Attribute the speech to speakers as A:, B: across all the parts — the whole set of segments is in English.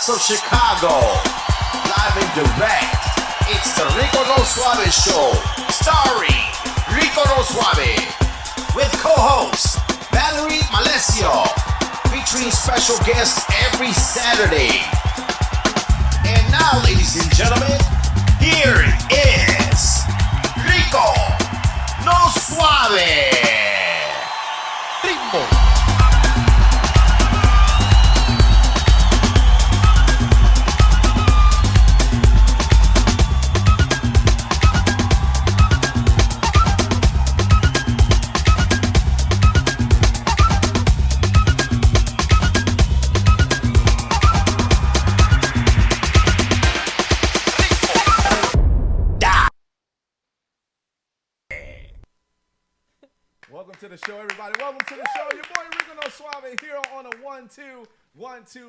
A: streets of Chicago, live and direct. It's the Rico No Suave Show, starring Rico No Suave, with co-host Valerie Malesio, featuring special guests every Saturday. And now, ladies and gentlemen, here is Rico No Suave. Ritmo.
B: Welcome to the show, everybody. Welcome to the show. Your boy Rico No Suave here on a 1-2,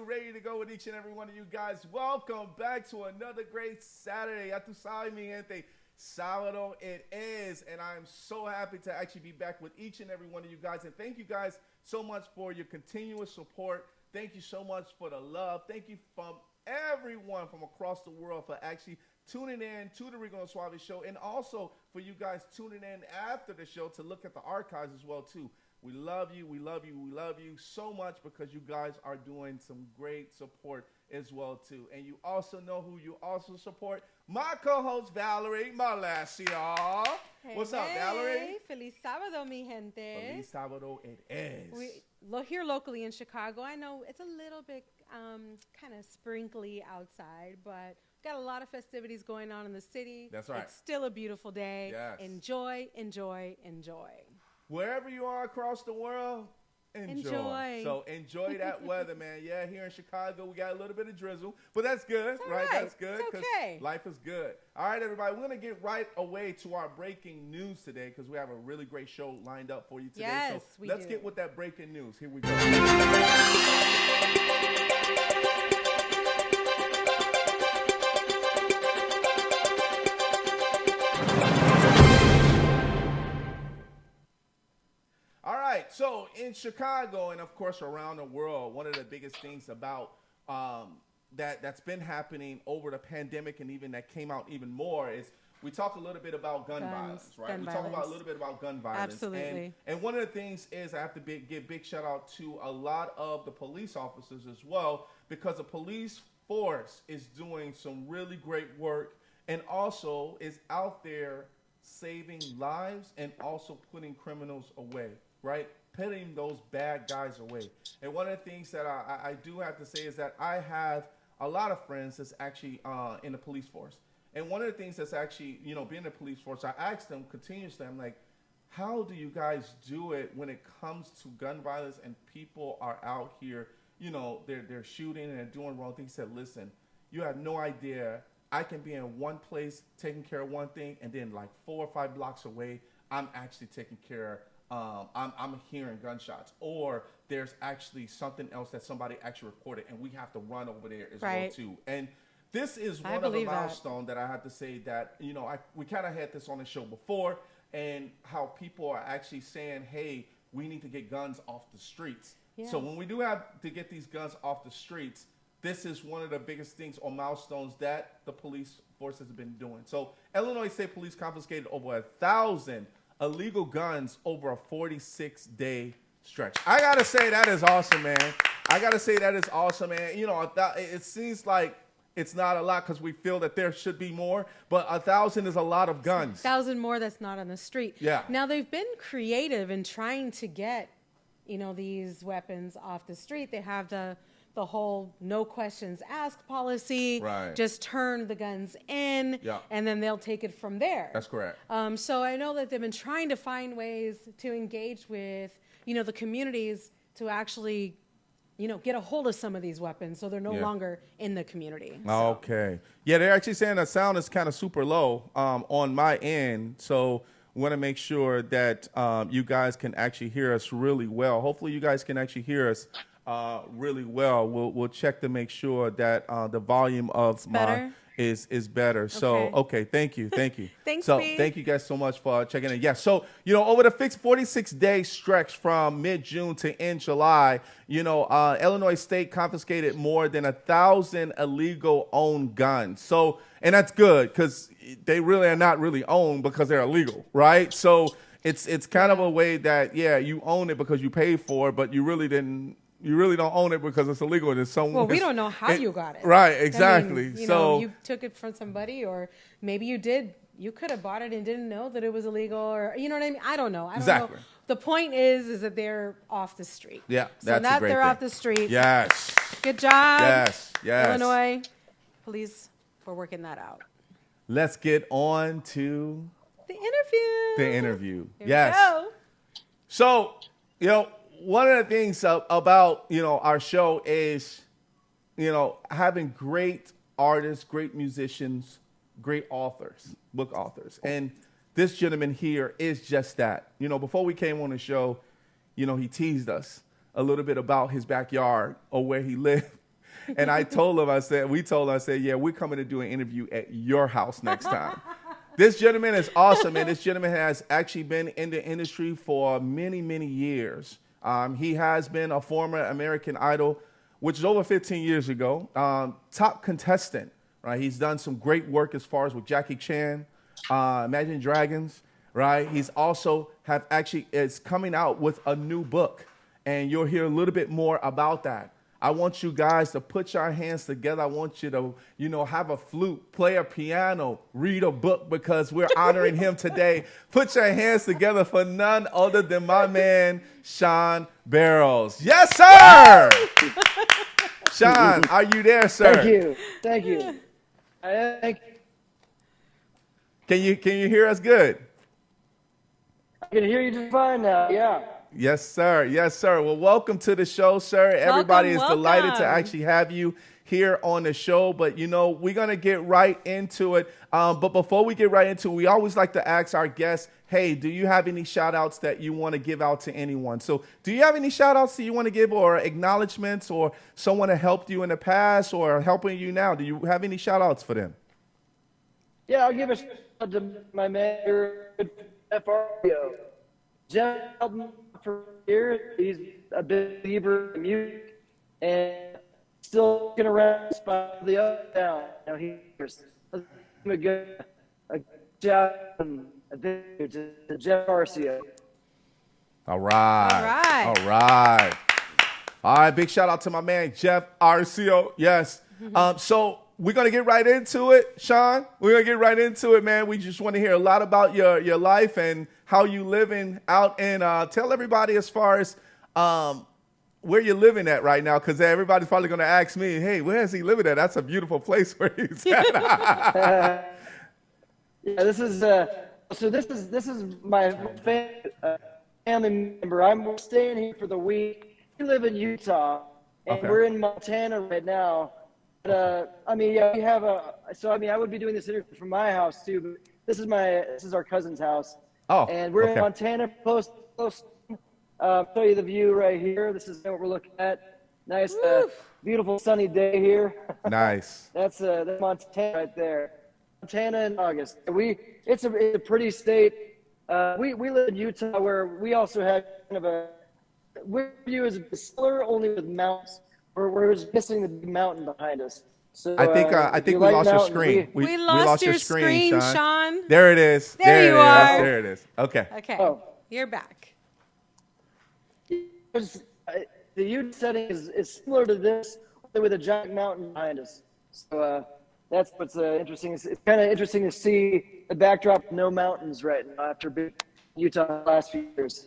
B: ready to go with each and every one of you guys. Welcome back to another great Saturday. Ya tú sabes, mi gente. Sábado it is, and I'm so happy to actually be back with each and every one of you guys. And thank you guys so much for your continuous support. Thank you so much for the love. Thank you from everyone from across the world for actually tuning in to the Rico No Suave show, and also for you guys tuning in after the show to look at the archives as well too. We love you, we love you, we love you so much because you guys are doing some great support as well too. And you also know who you also support, my co-host Valerie Malesio.
C: Hey,
B: what's up, Valerie?
C: Feliz sábado, mi gente.
B: Feliz sábado it is.
C: Here locally in Chicago, I know it's a little bit kind of sprinkly outside, but got a lot of festivities going on in the city.
B: That's right.
C: It's still a beautiful day.
B: Yes.
C: Enjoy, enjoy, enjoy.
B: Wherever you are across the world, enjoy. So enjoy that weather, man. Yeah, here in Chicago, we got a little bit of drizzle, but that's good, right? That's good
C: because
B: life is good. All right, everybody, we're going to get right away to our breaking news today because we have a really great show lined up for you today.
C: Yes,
B: so let's get with that breaking news. Here we go. So in Chicago and, of course, around the world, one of the biggest things about that's been happening over the pandemic and even that came out even more is we talk a little bit about gun violence, right? We talk about a little bit about gun violence.
C: Absolutely.
B: And one of the things is I have to give big shout out to a lot of the police officers as well, because the police force is doing some really great work and also is out there saving lives and also putting criminals away, right? Putting those bad guys away. And one of the things that I do have to say is that I have a lot of friends that's actually in the police force. And one of the things that's actually, being in the police force, I ask them continuously, I'm like, how do you guys do it when it comes to gun violence and people are out here, they're shooting and they're doing wrong things? He said, listen, you have no idea. I can be in one place taking care of one thing, and then like 4 or 5 blocks away, I'm actually taking care of I'm hearing gunshots, or there's actually something else that somebody actually reported, and we have to run over there as well too. And this is one of the milestones that I have to say that we kind of had this on the show before, and how people are actually saying, hey, we need to get guns off the streets. Yeah. So when we do have to get these guns off the streets, this is one of the biggest things or milestones that the police force has been doing. So Illinois State Police confiscated over 1,000 illegal guns over a 46-day stretch. I gotta say that is awesome, man. It seems like it's not a lot because we feel that there should be more, but 1,000 is a lot of guns.
C: 1,000 more that's not on the street.
B: Yeah.
C: Now they've been creative in trying to get, these weapons off the street. They have the whole no questions asked policy.
B: Right.
C: Just turn the guns in, and then they'll take it from there.
B: That's correct.
C: So I know that they've been trying to find ways to engage with, the communities to actually, get a hold of some of these weapons so they're no longer in the community.
B: Okay. Yeah, they're actually saying the sound is kind of super low on my end. So we want to make sure that you guys can actually hear us really well. Hopefully you guys can actually hear us really well. We'll check to make sure that the volume of is better. So, okay, thank you.
C: Thanks,
B: So,
C: B.
B: thank you guys so much for checking in. Yeah, so, over the 46-day stretch from mid-June to end July, Illinois State confiscated more than 1,000 illegal owned guns. So, and that's good because they really are not really owned because they're illegal, right? So, it's kind of a way that, you own it because you paid for it, but you really don't own it because it's illegal. And it's
C: well, we don't know how you got it.
B: Right, exactly.
C: I mean, you took it from somebody, or maybe you did. You could have bought it and didn't know that it was illegal, or you know what I mean? I don't know.
B: Exactly.
C: The point is that they're off the street.
B: Yeah,
C: so
B: that's a great
C: they're
B: thing.
C: off the street.
B: Yes.
C: Good job.
B: Yes.
C: Illinois police for working that out.
B: Let's get on to
C: the interview.
B: Here
C: yes. We go.
B: So, one of the things about, our show is, having great artists, great musicians, great authors, book authors. And this gentleman here is just that. Before we came on the show, he teased us a little bit about his backyard or where he lived. And we told him, I said, yeah, we're coming to do an interview at your house next time. This gentleman is awesome, and this gentleman has actually been in the industry for many, many years. He has been a former American Idol, which is over 15 years ago, top contestant. Right, he's done some great work as far as with Jackie Chan, Imagine Dragons. Right, he's also is coming out with a new book, and you'll hear a little bit more about that. I want you guys to put your hands together. I want you to, have a flute, play a piano, read a book, because we're honoring him today. Put your hands together for none other than my man, Shaun Barrowes. Yes, sir! Shaun, are you there, sir?
D: Thank you.
B: Can you hear us good?
D: I can hear you just fine now, yeah.
B: Yes, sir. Well, welcome to the show, sir. Everybody is delighted to actually have you here on the show. But, we're going to get right into it. But before we get right into it, we always like to ask our guests, hey, do you have any shout outs that you want to give out to anyone? So do you have any shout outs that you want to give, or acknowledgments, or someone that helped you in the past or helping you now? Do you have any shout outs for them?
D: Yeah, I'll give a shout out to my man, FRO. Jeff helped me for years. He's a believer in music and still looking around spot the up down. He's a good job. I think it's Jeff Arcio.
B: All right. Big shout out to my man Jeff Arcio. Yes. So we're gonna get right into it, Shaun. We're gonna get right into it, man. We just want to hear a lot about your life and how you living out in. Tell everybody as far as where you're living at right now, because everybody's probably gonna ask me, hey, where is he living at? That's a beautiful place where he's at.
D: Yeah, this is my family member. I'm staying here for the week. We live in Utah, and we're in Montana right now. But, we have I would be doing this interview from my house too, but this is our cousin's house.
B: Oh,
D: and we're in Montana, close. Show you the view right here. This is what we're looking at. Nice, beautiful sunny day here.
B: Nice.
D: That's Montana right there. Montana in August. It's a pretty state. We live in Utah, where we also have kind of we view as similar, only with mountains. We're just missing the big mountain behind us. So
B: I think we lost your screen.
C: We lost your screen, Shaun.
B: There it is.
C: There you are.
B: There it is. Okay.
C: You're back.
D: The Utah setting is similar to this, only with a giant mountain behind us. So that's what's interesting. It's kind of interesting to see the backdrop of no mountains right now after being in Utah the last few years.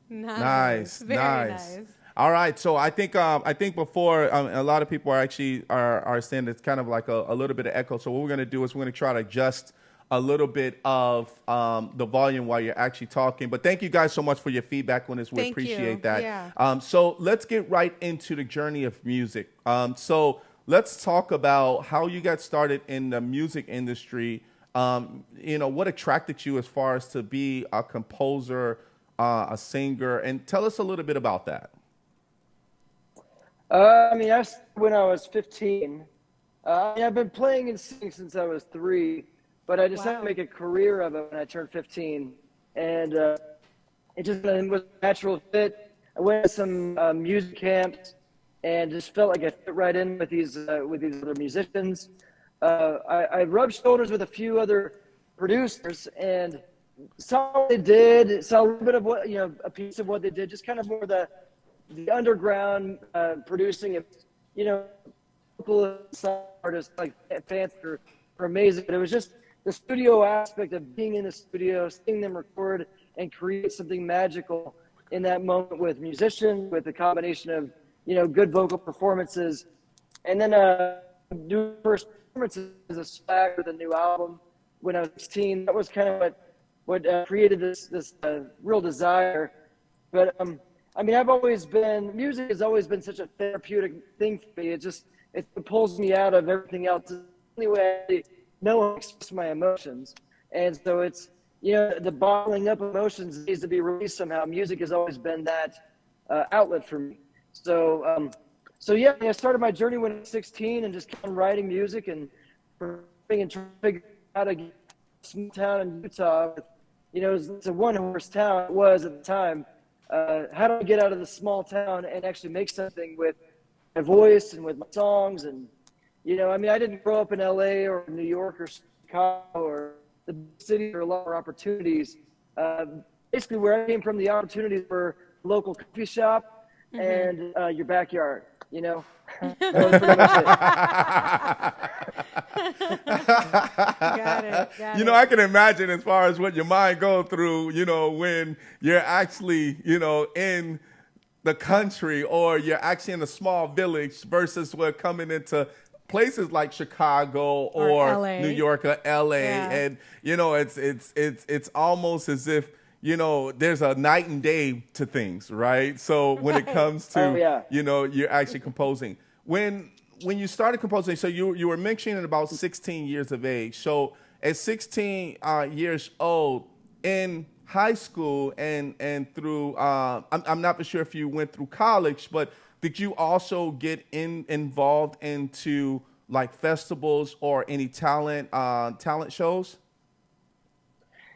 C: Nice. Very nice.
B: All right, so I think before a lot of people are actually are saying it's kind of like a little bit of echo. So what we're going to do is we're going to try to adjust a little bit of the volume while you're actually talking. But thank you guys so much for your feedback on this. We appreciate that.
C: Yeah.
B: So let's get right into the journey of music. So let's talk about how you got started in the music industry. What attracted you as far as to be a composer, a singer, and tell us a little bit about that.
D: When I was 15, I've been playing and singing since I was 3, but I decided to make a career of it when I turned 15. And it just was a natural fit. I went to some music camps and just felt like I fit right in with these other musicians. I rubbed shoulders with a few other producers and saw what they did, saw a little bit of what, a piece of what they did, just kind of more the underground producing of, local artists like fans are amazing. But it was just the studio aspect of being in the studio, seeing them record and create something magical in that moment with musicians, with a combination of, good vocal performances. And then do first performances as a swag with a new album when I was 16. That was kind of what created this real desire. But music has always been such a therapeutic thing for me. It pulls me out of everything else. It's the only way I know how to express my emotions. And so it's, the bottling up emotions needs to be released somehow. Music has always been that outlet for me. So I started my journey when I was 16 and just kept on writing music and trying to figure out how to get a small town in Utah. It's a one-horse town. It was at the time. How do I get out of the small town and actually make something with my voice and with my songs? And, I didn't grow up in LA or New York or Chicago or the city or a lot of opportunities. Basically, where I came from, the opportunities were local coffee shop and your backyard. That was pretty much it.
C: Got it.
B: I can imagine as far as what your mind goes through, when you're actually, in the country or you're actually in a small village versus we're coming into places like Chicago or New York or LA. Yeah. And, it's almost as if, there's a night and day to things, right? So when it comes to, you're actually composing. When you started composing, so you were mentioning at about 16 years of age. So at 16 years old, in high school and through, I'm not for sure if you went through college, but did you also get involved into like festivals or any talent shows?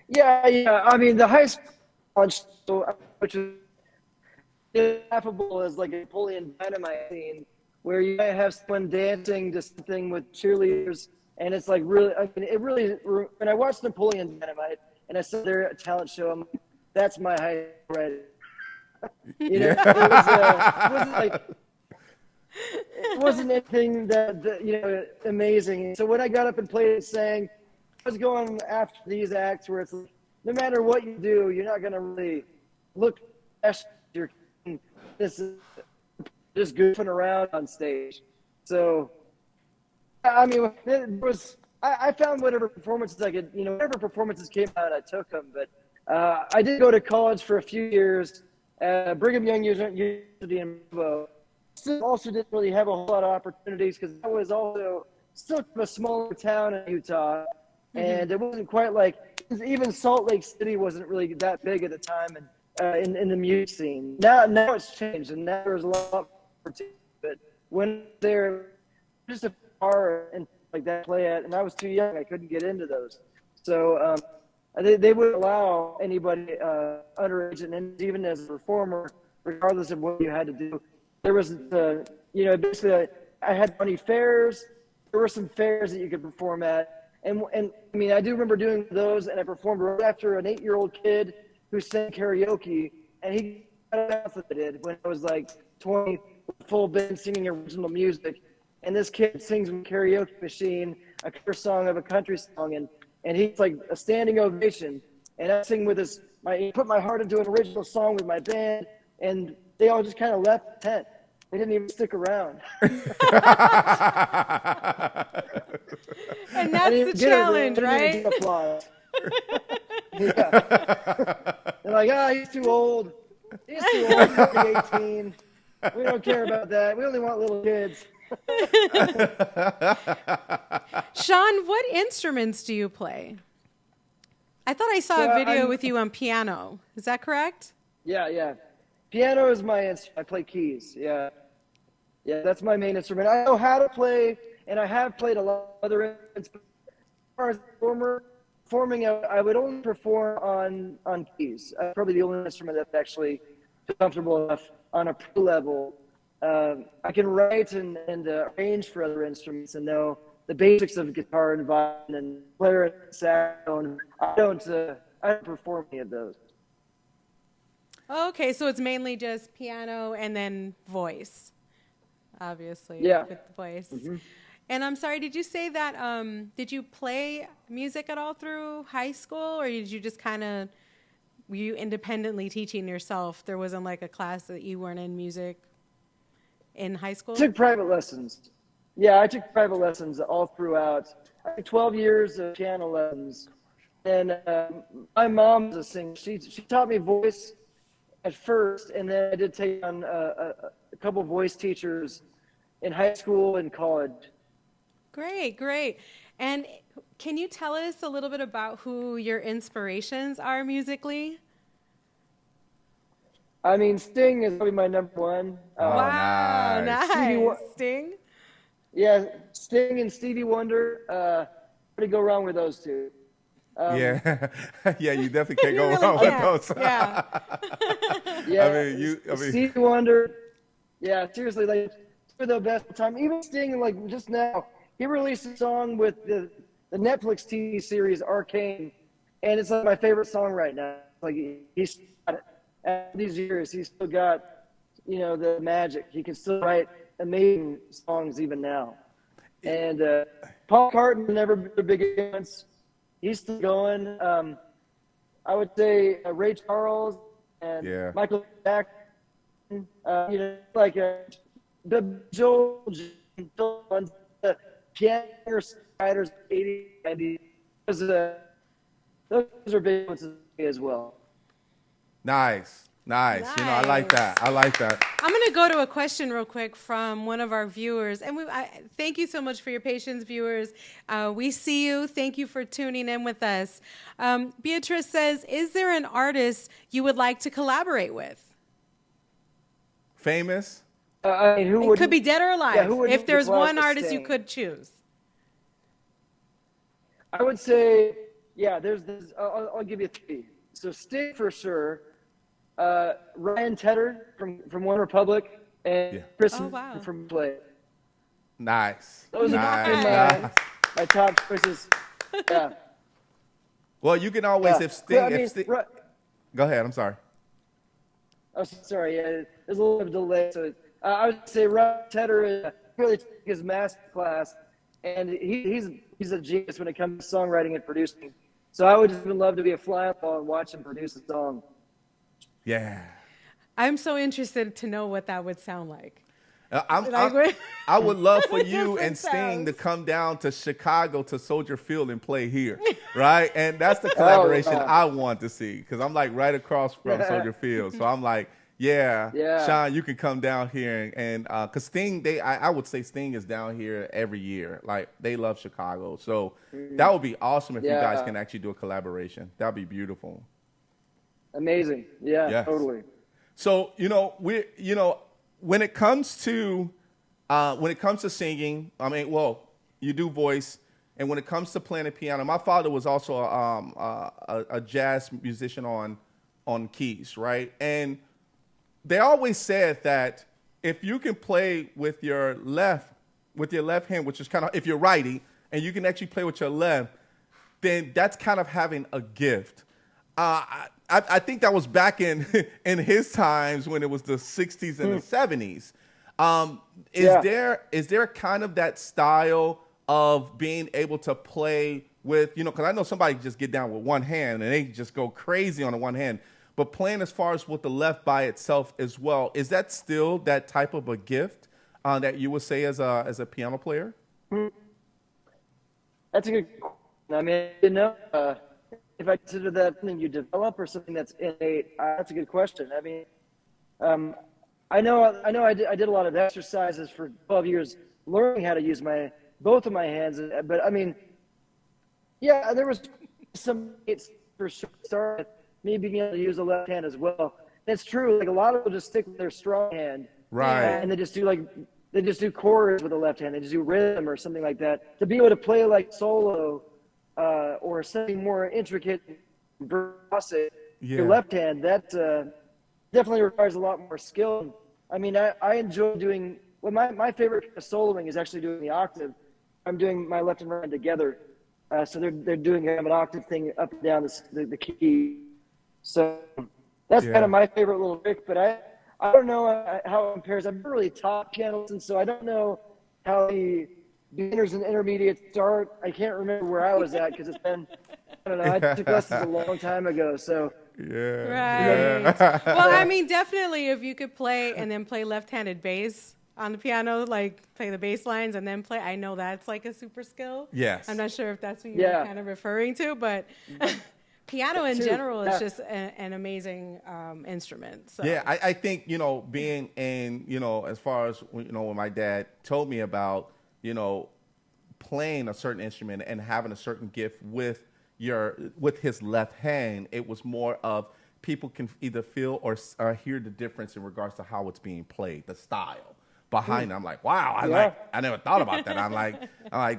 D: Yeah. The high school show, which is laughable as like a Napoleon Dynamite scene, where you might have someone dancing to something with cheerleaders, and it's like really, when I watched Napoleon Dynamite and I saw their talent show, I'm like, that's my high school right. It wasn't anything that amazing. So when I got up and played and sang, I was going after these acts where it's like, no matter what you do, you're not going to really look you're this is just goofing around on stage. So, I found whatever performances I could, whatever performances came out, I took them. But I did go to college for a few years at Brigham Young University in Provo. Also didn't really have a whole lot of opportunities because I was also still a smaller town in Utah. And it wasn't quite like, even Salt Lake City wasn't really that big at the time and in the music scene. Now it's changed, and now there's a lot of opportunity. But when there, just a bar and like that play at, and I was too young, I couldn't get into those. So they wouldn't allow anybody underage, and even as a performer, regardless of what you had to do. There was, basically I had funny fairs. There were some fairs that you could perform at. And I do remember doing those, and I performed right after an 8-year-old kid who sang karaoke, and he got what I did when I was like 20, full band singing original music. And this kid sings with a karaoke machine, a cover song of a country song, and he's like a standing ovation. And I sing with he put my heart into an original song with my band, and they all just kind of left the tent. They didn't even stick around.
C: And that's the challenge, right?
D: Yeah. They're like, he's too old. He's too old. He's 18. We don't care about that. We only want little kids.
C: Shaun, what instruments do you play? I thought I saw a video with you on piano. Is that correct?
D: Yeah. Piano is my instrument. I play keys. Yeah, that's my main instrument. I know how to play and I have played a lot of other instruments. As far as performing, I would only perform on keys. Probably the only instrument that's actually comfortable enough on a pro level. I can write and arrange for other instruments and know the basics of guitar and violin and clarinet and saxophone. I don't perform any of those.
C: Okay, so it's mainly just piano and then voice, obviously.
D: Yeah.
C: With the voice.
D: Mm-hmm.
C: And I'm sorry, did you say that, did you play music at all through high school, or did you just were you independently teaching yourself? There wasn't like a class that you weren't in music in high school?
D: I took private lessons. Yeah, I took private lessons all throughout. I took 12 years of piano lessons. And my mom was a singer. She taught me voice at first, and then I did take on a couple voice teachers in high school and college.
C: Great, great. And can you tell us a little bit about who your inspirations are musically?
D: I mean, Sting is probably my number one.
C: Wow, nice. Sting?
D: Yeah, Sting and Stevie Wonder. How to go wrong with those two?
B: Yeah, yeah, you definitely can't go
C: really
B: wrong
C: can't.
B: with those.
C: Yeah.
D: Yeah,
B: I mean,
D: Stevie Wonder. Yeah, seriously, like for the best time. Even Sting, like just now, he released a song with the Netflix TV series Arcane, and it's like my favorite song right now. Like he's got it. After these years, he's still got, the magic. He can still write amazing songs even now. And Paul McCartney never been a big influence. He's still going. I would say Ray Charles and Michael Jackson. The Joel, the piano writers, 80s, 90s. Those are big ones as well.
B: Nice. I like that. I'm
C: going to go to a question real quick from one of our viewers. And thank you so much for your patience, viewers. We see you. Thank you for tuning in with us. Beatrice says, is there an artist you would like to collaborate with?
B: Famous?
C: It could be dead or alive.
D: Yeah,
C: if there's one artist you could choose.
D: I would say, there's I'll give you three. So Sting for sure. Ryan Tedder from One Republic, and Chris from Play.
B: Nice.
D: Those are my top choices. Yeah.
B: Well, you can always if Sting. Go ahead. I'm sorry.
D: Oh, sorry. Yeah, there's a little bit of delay. So I would say Ryan Tedder really took his master class, and he's a genius when it comes to songwriting and producing. So I would just love to be a fly on the wall and watch him produce a song.
B: Yeah.
C: I'm so interested to know what that would sound like.
B: I would love for you and Sting to come down to Chicago to Soldier Field and play here, right? And that's the collaboration I want to see, because I'm like right across from Soldier Field. So I'm like, Shaun, you can come down here and because Sting, I would say Sting is down here every year. Like they love Chicago, so that would be awesome if you guys can actually do a collaboration. That'd be beautiful.
D: Amazing. Yeah, totally.
B: So, when it comes to singing, I mean, well, you do voice, and when it comes to playing the piano, my father was also a jazz musician on keys, right? And they always said that if you can play with your left hand, which is kind of if you're righty, and you can actually play with your left, then that's kind of having a gift. I think that was back in his times when it was the 60s and the 70s. Is there kind of that style of being able to play with, because I know somebody just get down with one hand and they just go crazy on the one hand, but playing as far as with the left by itself as well, is that still that type of a gift that you would say as a piano player? That's
D: a good question. I mean, if I consider that something you develop or something that's innate, that's a good question. I mean, I know I did a lot of exercises for 12 years learning how to use both of my hands, but I mean, there was some for sure. Me being able to use the left hand as well. And it's true, like a lot of people just stick with their strong hand,
B: right?
D: And they just do they just do chords with the left hand. They just do rhythm or something like that. To be able to play like solo or something more intricate, virtuosic, your left hand, that definitely requires a lot more skill. I mean, I enjoy doing, well, my favorite kind of soloing is actually doing the octave. I'm doing my left and right hand together. So they're doing an octave thing up and down the key. So that's kind of my favorite little trick, but I don't know how it compares. I've never really taught piano lessons, so I don't know how the beginners and intermediates start. I can't remember where I was at because it's been, I don't know, I took lessons a long time ago. So
C: right. Well, I mean, definitely if you could play and then play left-handed bass on the piano, like play the bass lines and then play, I know that's like a super skill.
B: Yes.
C: I'm not sure if that's what you're kind of referring to, but piano in general is just an amazing instrument. So.
B: Yeah, I think, you know, being in, you know, as far as, you know, when my dad told me about, you know, playing a certain instrument and having a certain gift with his left hand, it was more of people can either feel or hear the difference in regards to how it's being played, the style behind it. I'm like, wow, I never thought about that. I'm like,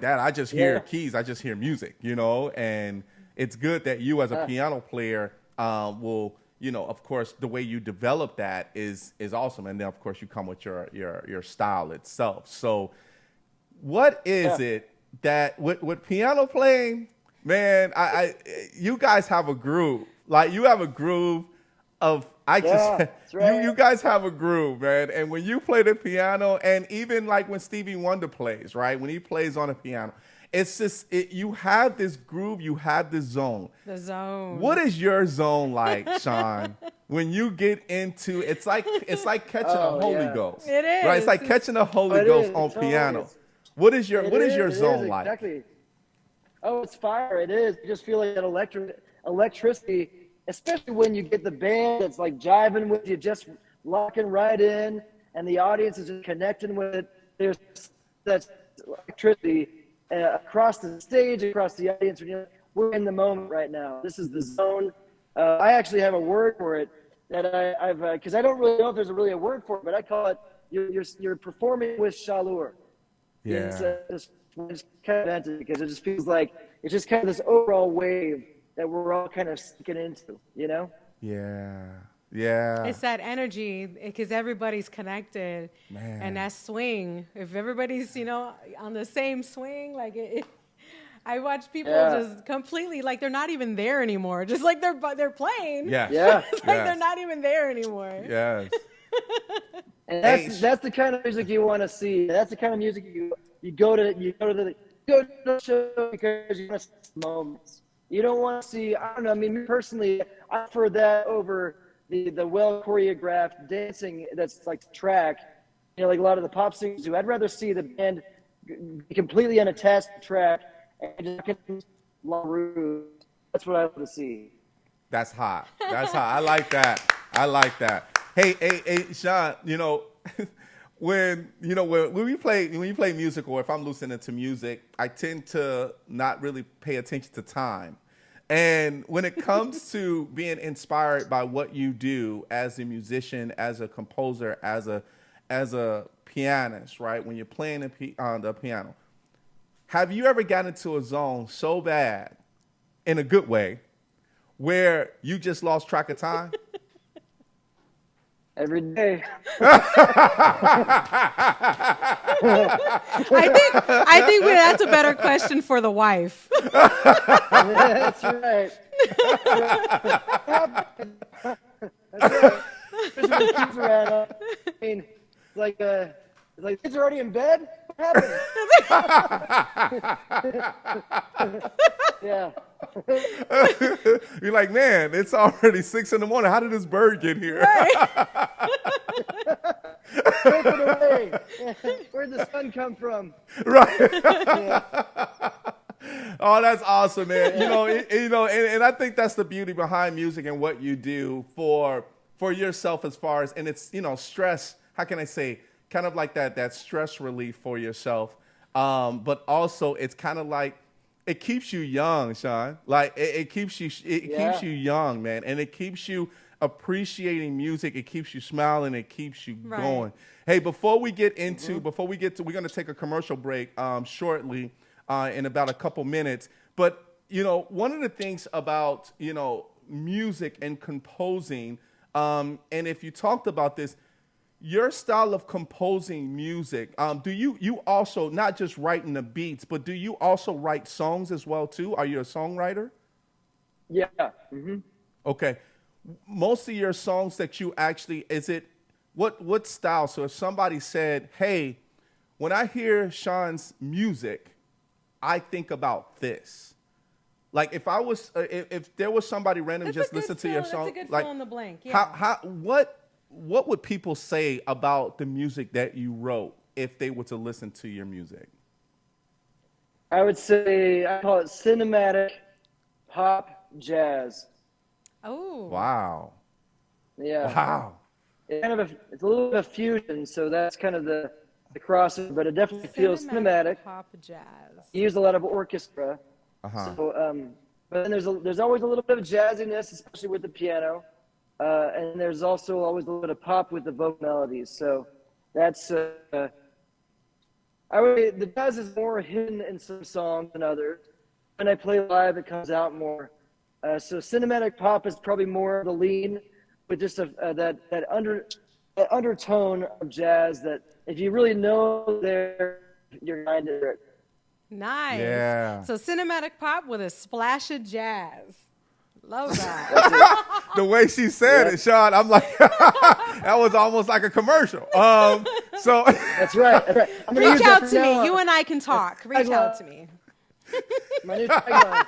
B: Dad, I just hear keys, I just hear music, you know, and it's good that you as a piano player will, you know, of course, the way you develop that is awesome. And then, of course, you come with your style itself. So what is it that with piano playing, man, you guys have a groove. Like, you have a groove of, you guys have a groove, man. And when you play the piano, and even like when Stevie Wonder plays, right? When he plays on a piano, it's just, you have this groove, you have this zone.
C: The zone.
B: What is your zone like, Shaun? When you get into, it's like catching a Holy Ghost.
C: It is.
B: Right? It's like catching a Holy Ghost on piano.
D: Is.
B: What is your zone like?
D: Exactly. Oh, it's fire. It is. You just feel like that electricity, especially when you get the band that's like jiving with you, just locking right in, and the audience is just connecting with it. There's that electricity across the stage, across the audience. We're in the moment right now. This is the zone. I actually have a word for it that I've because I don't really know if there's really a word for it, but I call it you're performing with chaleur.
B: Yeah.
D: It's kind of because it just feels like it's just kind of this overall wave that we're all kind of sinking into, you know?
B: Yeah.
C: It's that energy because everybody's connected.
B: Man.
C: And that swing. If everybody's, you know, on the same swing, like I watch people just completely, like they're not even there anymore. Just like they're playing.
B: Yes.
D: Yeah.
C: It's like they're not even there anymore.
B: Yes.
D: And that's the kind of music you want to see. That's the kind of music you go to the show because you want to see moments. You don't want to see, I don't know, I mean, me personally, I prefer that over the well choreographed dancing that's like track, you know, like a lot of the pop singers do. I'd rather see the band be completely unattached to track and just long route. That's what I want to see.
B: That's hot. I like that. Hey, Shaun, you know, when you play music, or if I'm listening to music, I tend to not really pay attention to time. And when it comes to being inspired by what you do as a musician, as a composer, as a pianist, right? When you're playing the piano, have you ever gotten into a zone so bad, in a good way, where you just lost track of time?
D: Every day.
C: I think that's a better question for the wife.
D: That's right. That's right. Especially when kids are around. I mean, it's like kids are already in bed. What happened? Yeah.
B: You're like, man, it's already 6 a.m. How did this bird get here?
C: Right.
D: Take it away. Where'd the sun come from?
B: Right.
D: Yeah.
B: Oh, that's awesome, man. And I think that's the beauty behind music and what you do for yourself, as far as, and it's, stress. How can I say, kind of like that stress relief for yourself. But also it's kind of like, it keeps you young, Shaun. Like it keeps you young, man. And it keeps you appreciating music. It keeps you smiling. It keeps you going. Hey, before we get to, we're going to take a commercial break shortly in about a couple minutes. But, one of the things about, music and composing, and if you talked about this, your style of composing music, do you also, not just writing the beats, but do you also write songs as well, too? Are you a songwriter?
D: Yeah. Mm-hmm.
B: Okay. Most of your songs that you actually, what style? So if somebody said, hey, when I hear Shaun's music, I think about this. Like if there was somebody random just listen to your song,
C: that's a good
B: like
C: fill in the blank. Yeah.
B: What would people say about the music that you wrote if they were to listen to your music?
D: I would say I call it cinematic pop jazz.
C: Oh.
B: Wow.
D: Yeah.
B: Wow.
D: It's a little bit of fusion, so that's kind of the crossover, but it definitely feels cinematic.
C: Pop jazz.
D: You use a lot of orchestra.
B: Uh-huh.
D: So, but then there's always a little bit of jazziness, especially with the piano. And there's also always a little bit of pop with the vocal melodies. So that's, I would say the jazz is more hidden in some songs than others. When I play live, it comes out more. So cinematic pop is probably more the lean with just that undertone of jazz that if you really know you're kind to it.
C: Nice.
B: Yeah.
C: So cinematic pop with a splash of jazz. Love that.
B: The way she said it, Shaun, I'm like, that was almost like a commercial. So
D: That's right.
C: Reach out to me. You and I can talk. Reach out to me.
D: My new tagline.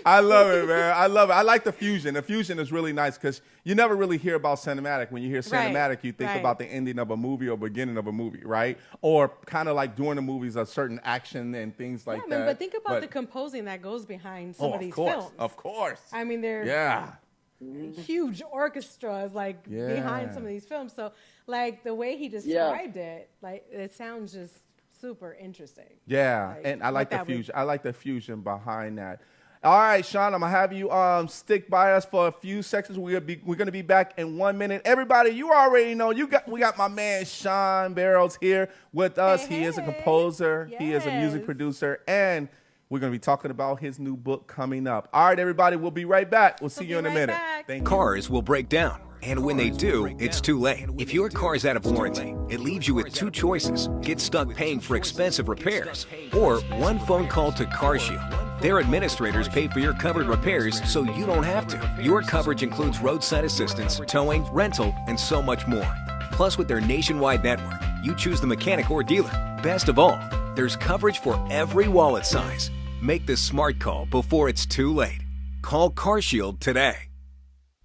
B: I love it, man. I love it. I like the fusion. The fusion is really nice because you never really hear about cinematic. When you hear cinematic, you think about the ending of a movie or beginning of a movie, right? Or kind of like during the movies, a certain action and things like that.
C: But think about the composing that goes behind some of these films.
B: Of course.
C: I mean, they're huge orchestras behind some of these films. So, like the way he described it, like it sounds just super interesting.
B: Yeah, and I like the fusion. I like the fusion behind that. All right, Shaun, I'm gonna have you stick by us for a few seconds. We're gonna be back in 1 minute. Everybody, you already know we got my man Shaun Barrowes here with us. He is a composer. He is a music producer, and we're gonna be talking about his new book coming up. All right, everybody, we'll be right back. We'll see you in a minute. Thank you.
E: Cars will break down. And when they do, it's too late. If your car is out of warranty, it leaves you with two choices. Get stuck paying for expensive repairs, or one phone call to CarShield. Their administrators pay for your covered repairs so you don't have to. Your coverage includes roadside assistance, towing, rental, and so much more. Plus, with their nationwide network, you choose the mechanic or dealer. Best of all, there's coverage for every wallet size. Make the smart call before it's too late. Call CarShield today.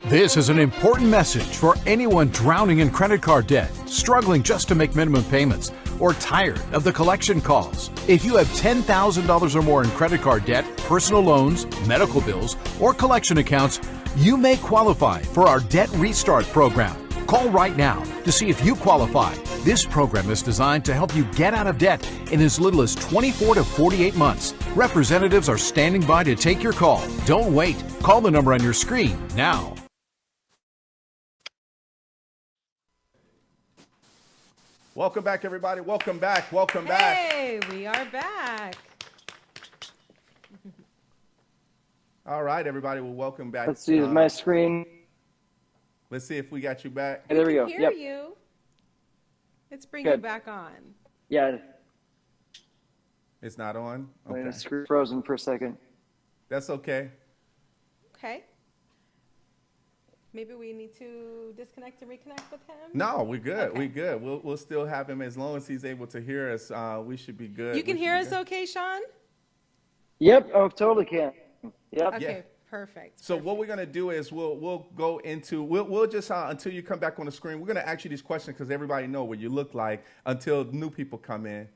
F: This is an important message for anyone drowning in credit card debt, struggling just to make minimum payments, or tired of the collection calls. If you have $10,000 or more in credit card debt, personal loans, medical bills, or collection accounts, you may qualify for our Debt Restart program. Call right now to see if you qualify. This program is designed to help you get out of debt in as little as 24 to 48 months. Representatives are standing by to take your call. Don't wait. Call the number on your screen now.
B: Welcome back, everybody. Welcome back. Welcome back.
C: Hey, we are back.
B: All right, everybody. Well, welcome back.
D: Let's see my screen.
B: Let's see if we got you back.
D: Hey, there we go.
C: Hear you. Let's bring you back on.
D: Yeah.
B: It's not on? Okay.
D: My screen frozen for a second.
B: That's okay.
C: Okay. Maybe we need to disconnect and reconnect with him?
B: No, we're good.
C: Okay.
B: We're good. We'll still have him as long as he's able to hear us. We should be good.
C: You can hear us okay, Shaun?
D: Yep. Oh, totally can. Yep.
C: Okay,
B: Yeah.
C: perfect.
B: So what we're gonna do is we'll go into we'll just until you come back on the screen. We're gonna ask you these questions because everybody know what you look like until new people come in.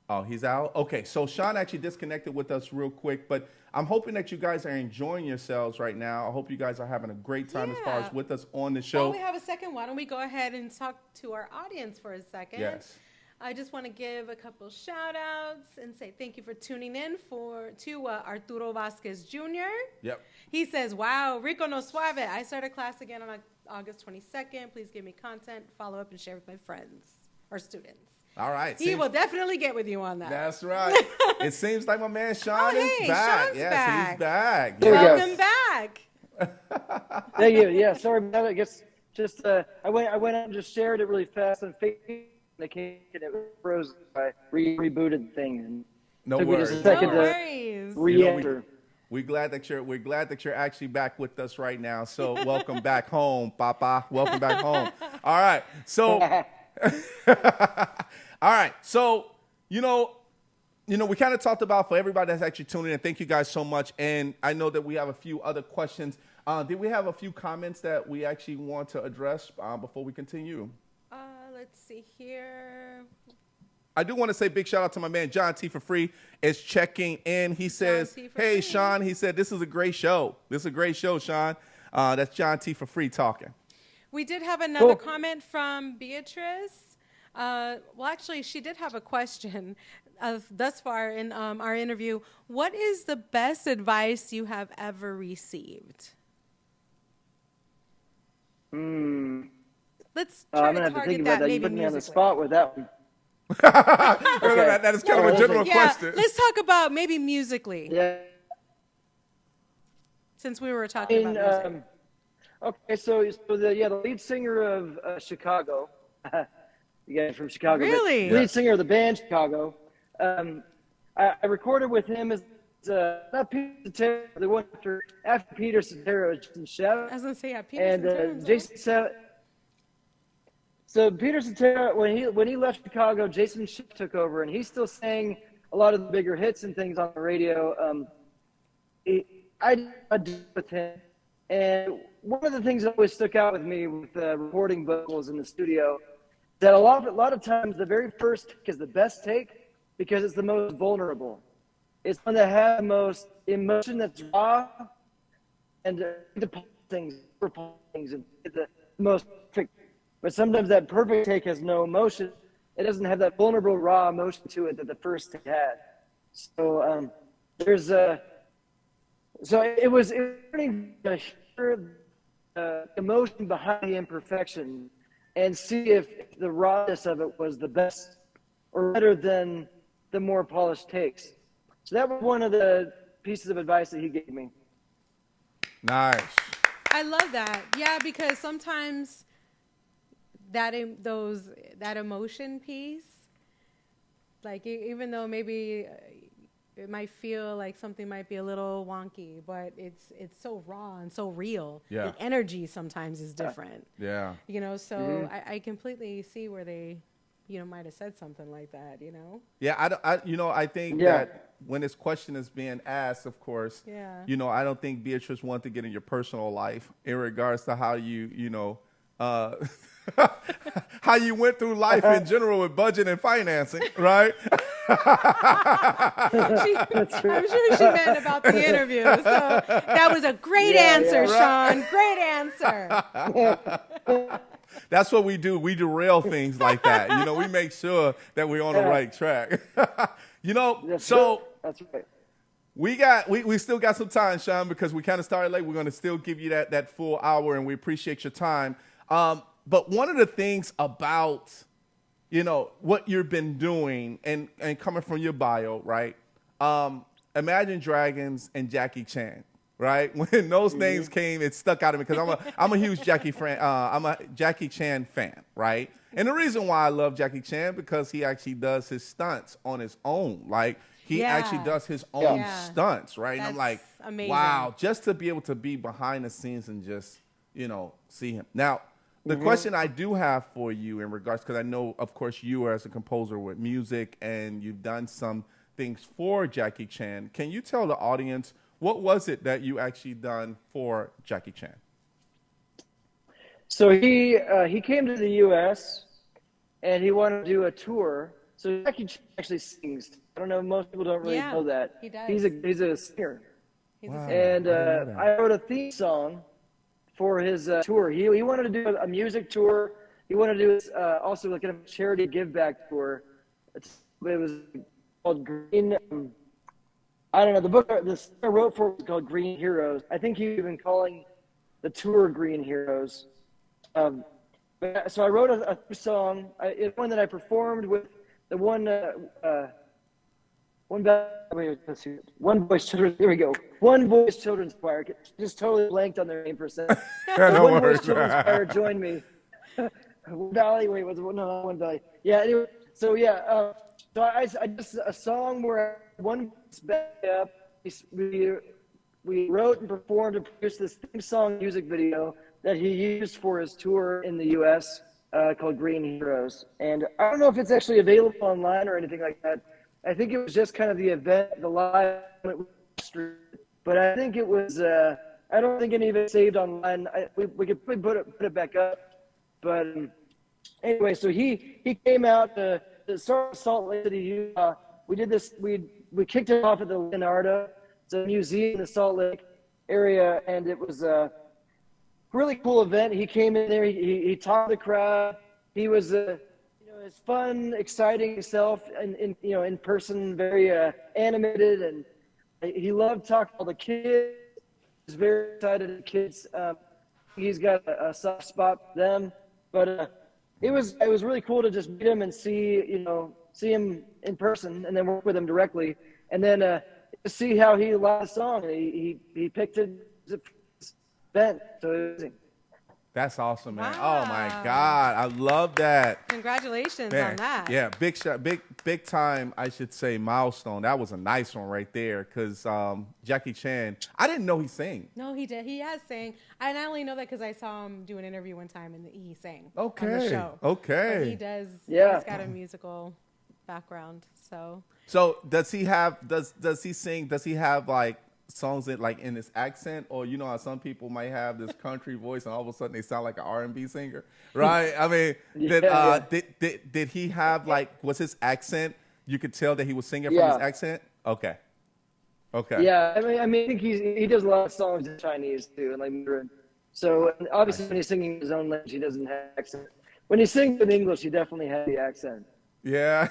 B: Oh, he's out? Okay, so Shaun actually disconnected with us real quick, but I'm hoping that you guys are enjoying yourselves right now. I hope you guys are having a great time as far as with us on the show.
C: While we have a second, why don't we go ahead and talk to our audience for a second?
B: Yes.
C: I just want to give a couple shout outs and say thank you for tuning in to Arturo Vasquez Jr.
B: Yep.
C: He says, wow, Rico no Suave. I start a class again on August 22nd. Please give me content, follow up, and share with my friends or students.
B: All right.
C: He will definitely get with you on that.
B: That's right. It seems like my man Shaun is back.
C: Shaun's
B: yes,
C: back.
B: he's back.
D: There we go.
C: Welcome back.
D: Thank you. Yeah, sorry about it. I guess just I went out and just shared it really fast on Facebook. And it froze. I rebooted the thing. And
B: No
D: took me just a
B: worries.
D: second
C: No worries.
D: to re-enter.
B: We're glad that you're actually back with us right now. So welcome back home, Papa. Welcome back home. All right. So all right. So, we kind of talked about, for everybody that's actually tuning in, thank you guys so much. And I know that we have a few other questions. Did we have a few comments that we actually want to address before we continue?
C: Let's see here.
B: I do want to say big shout out to my man John T for Free is checking in. He says, hey, Shaun, he said, this is a great show. This is a great show, Shaun. That's John T for Free talking.
C: We did have another comment from Beatrice. Well, actually, she did have a question thus far in our interview. What is the best advice you have ever received? Let's try
D: I'm
C: to
D: going to have to
C: target
D: think about
C: that
D: that. You
C: maybe
D: put me on the
C: musically.
D: spot with that one.
B: That is kind of a general question.
C: Let's talk about maybe musically,
D: Yeah.
C: since we were talking about music.
D: Okay, so the lead singer of Chicago, the guy from Chicago,
C: Really?
D: lead singer of the band Chicago. I recorded with him as not Peter Cetera, the one after Peter Cetera, Jason Sheff,
C: I was going to say, yeah, Peter
D: and
C: Cetera,
D: Jason Sheff. So Peter Cetera, when he left Chicago, Jason Sheff took over, and he still sang a lot of the bigger hits and things on the radio. I did with him, and one of the things that always stuck out with me with recording vocals in the studio, that a lot of times the very first take is the best take because it's the most vulnerable. It's one that has the most emotion, that's raw, and the things and the most perfect. But sometimes that perfect take has no emotion. It doesn't have that vulnerable, raw emotion to it that the first take had. So there's so it was learning to hear the emotion behind the imperfection and see if the rawness of it was the best or better than the more polished takes. So that was one of the pieces of advice that he gave me.
B: Nice.
C: I love that. Yeah, because sometimes that emotion piece, like even though maybe it might feel like something might be a little wonky, but it's so raw and so real.
B: Yeah.
C: The energy sometimes is different.
B: Yeah.
C: So I completely see where they, might have said something like that,
B: Yeah, I think that when this question is being asked, of course,
C: Yeah.
B: I don't think Beatrice wanted to get in your personal life in regards to how how you went through life in general with budget and financing, right?
C: I'm sure she meant about the interview. So that was a great answer, Shaun. Great answer.
B: That's what we do. We derail things like that. We make sure that we're on the right track.
D: That's right.
B: We still got some time, Shaun, because we kind of started late. We're going to still give you that full hour, and we appreciate your time. But one of the things about, what you've been doing and coming from your bio, right? Imagine Dragons and Jackie Chan, right? When those names came, it stuck out of me because I'm a huge I'm a Jackie Chan fan, right? And the reason why I love Jackie Chan because he actually does his stunts on his own, like. He actually does his own stunts, right? And I'm like,
C: amazing.
B: Wow, just to be able to be behind the scenes and just, see him. Now, the question I do have for you in regards, because I know, of course, you are as a composer with music and you've done some things for Jackie Chan. Can you tell the audience, what was it that you actually done for Jackie Chan?
D: So he came to the U.S. and he wanted to do a tour. So Jackie Chan actually sings. I don't know. Most people don't really know that.
C: He does.
D: He's a singer.
C: Wow.
D: And I wrote a theme song for his tour. He wanted to do a music tour. He wanted to do also like a charity give back tour It was called Green. I don't know. The book I wrote for was called Green Heroes. I think he even calling the tour Green Heroes. So I wrote a song. It's one that I performed with the one voice children. There we go. One Voice Children's Choir. Just totally blanked on their name for a second. One Voice Children's Choir joined me. Valley. Wait, was it no One Valley? Yeah. Anyway, so yeah. So I just a song where one back up. We wrote and performed and produced this theme song music video that he used for his tour in the U.S. Called Green Heroes. And I don't know if it's actually available online or anything like that. I think it was just kind of the event, the live stream. But I think it was. I don't think any of it saved online. We could probably put it back up. But anyway, so he came out to Salt Lake City, Utah. We did this. We kicked it off at the Leonardo. It's a museum in the Salt Lake area, and it was a really cool event. He came in there. He taught the crowd. He was his fun, exciting self, and in person, very animated, and he loved talking to all the kids. He's very excited at the kids. He's got a soft spot for them, but it was really cool to just meet him and see him in person, and then work with him directly, and then to see how he liked the song. He picked it as a event, so it was amazing.
B: That's awesome, man.
C: Wow.
B: Oh my God, I love that.
C: Congratulations
B: Man,
C: on that.
B: Yeah, big shot, big time. I should say milestone. That was a nice one right there. Cause Jackie Chan, I didn't know he sang.
C: No, he did. He has sang. And I only know that because I saw him do an interview one time and he sang
B: Okay.
C: on the show.
B: Okay.
C: But he does.
D: Yeah.
C: He's got a musical background.
B: So does he have? Does he sing? Does he have like songs in his accent, or how some people might have this country voice and all of a sudden they sound like an R&B singer, right? I mean, did he have was his accent? You could tell that he was singing from his accent. Okay.
D: Yeah, I mean, I think he does a lot of songs in Chinese too, and Mandarin. So obviously, when he's singing his own language, he doesn't have accent. When he sings in English, he definitely has the accent.
B: Yeah,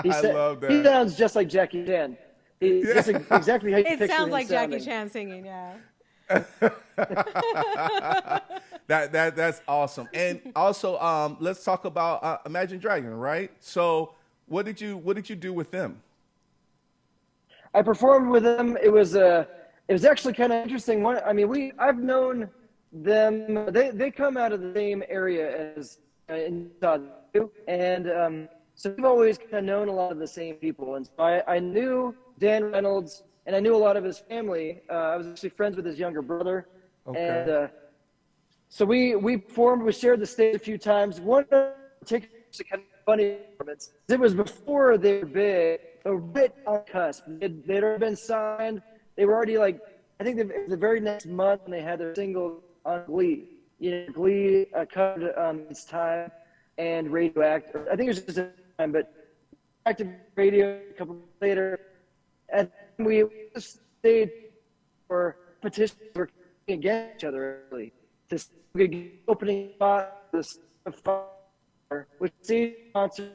B: I love that.
D: He sounds just like Jackie Chan. That's exactly how you picture him.
C: It sounds like
D: sounding.
C: Jackie Chan singing, yeah.
B: That's awesome. And also, let's talk about Imagine Dragons, right? So, what did you do with them?
D: I performed with them. It was actually kind of interesting. I've known them. They come out of the same area as in Utah, and so we've always kind of known a lot of the same people. And so I knew Dan Reynolds, and I knew a lot of his family. I was actually friends with his younger brother. Okay. And so we performed. We shared the stage a few times. One particular kind of funny performance. It was before they were big, but right on the cusp. They'd already been signed. They were already I think the very next month when they had their single on Glee. Glee covered It's Time and Radioactive. I think it was just a time, but Active Radio a couple months later. And we just stayed for petitions for against each other early to get opening spot this which the concert.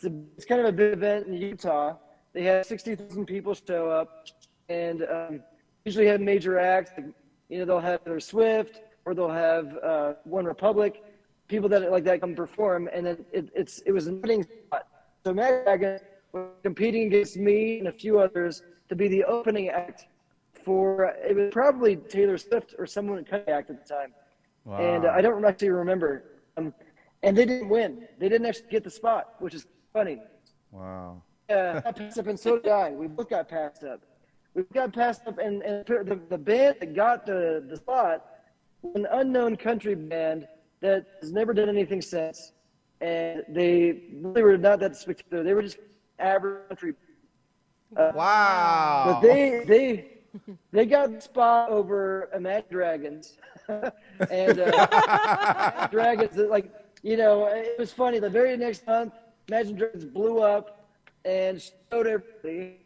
D: It's kind of a big event in Utah. They had 60,000 people show up, and usually have major acts. They'll have their Swift, or they'll have One Republic, people that come perform, and then it was a meeting spot. So Imagine Dragons was competing against me and a few others to be the opening act for, it was probably Taylor Swift or someone at country act at the time. Wow. And I don't actually remember. And they didn't win. They didn't actually get the spot, which is funny.
B: Wow.
D: Got passed up, and so did I. We both got passed up. We got passed up, and the band that got the spot was an unknown country band that has never done anything since. And they really were not that spectacular. They were just average country.
B: Wow.
D: But they got the spot over Imagine Dragons. And Dragons, it was funny. The very next month, Imagine Dragons blew up and showed everybody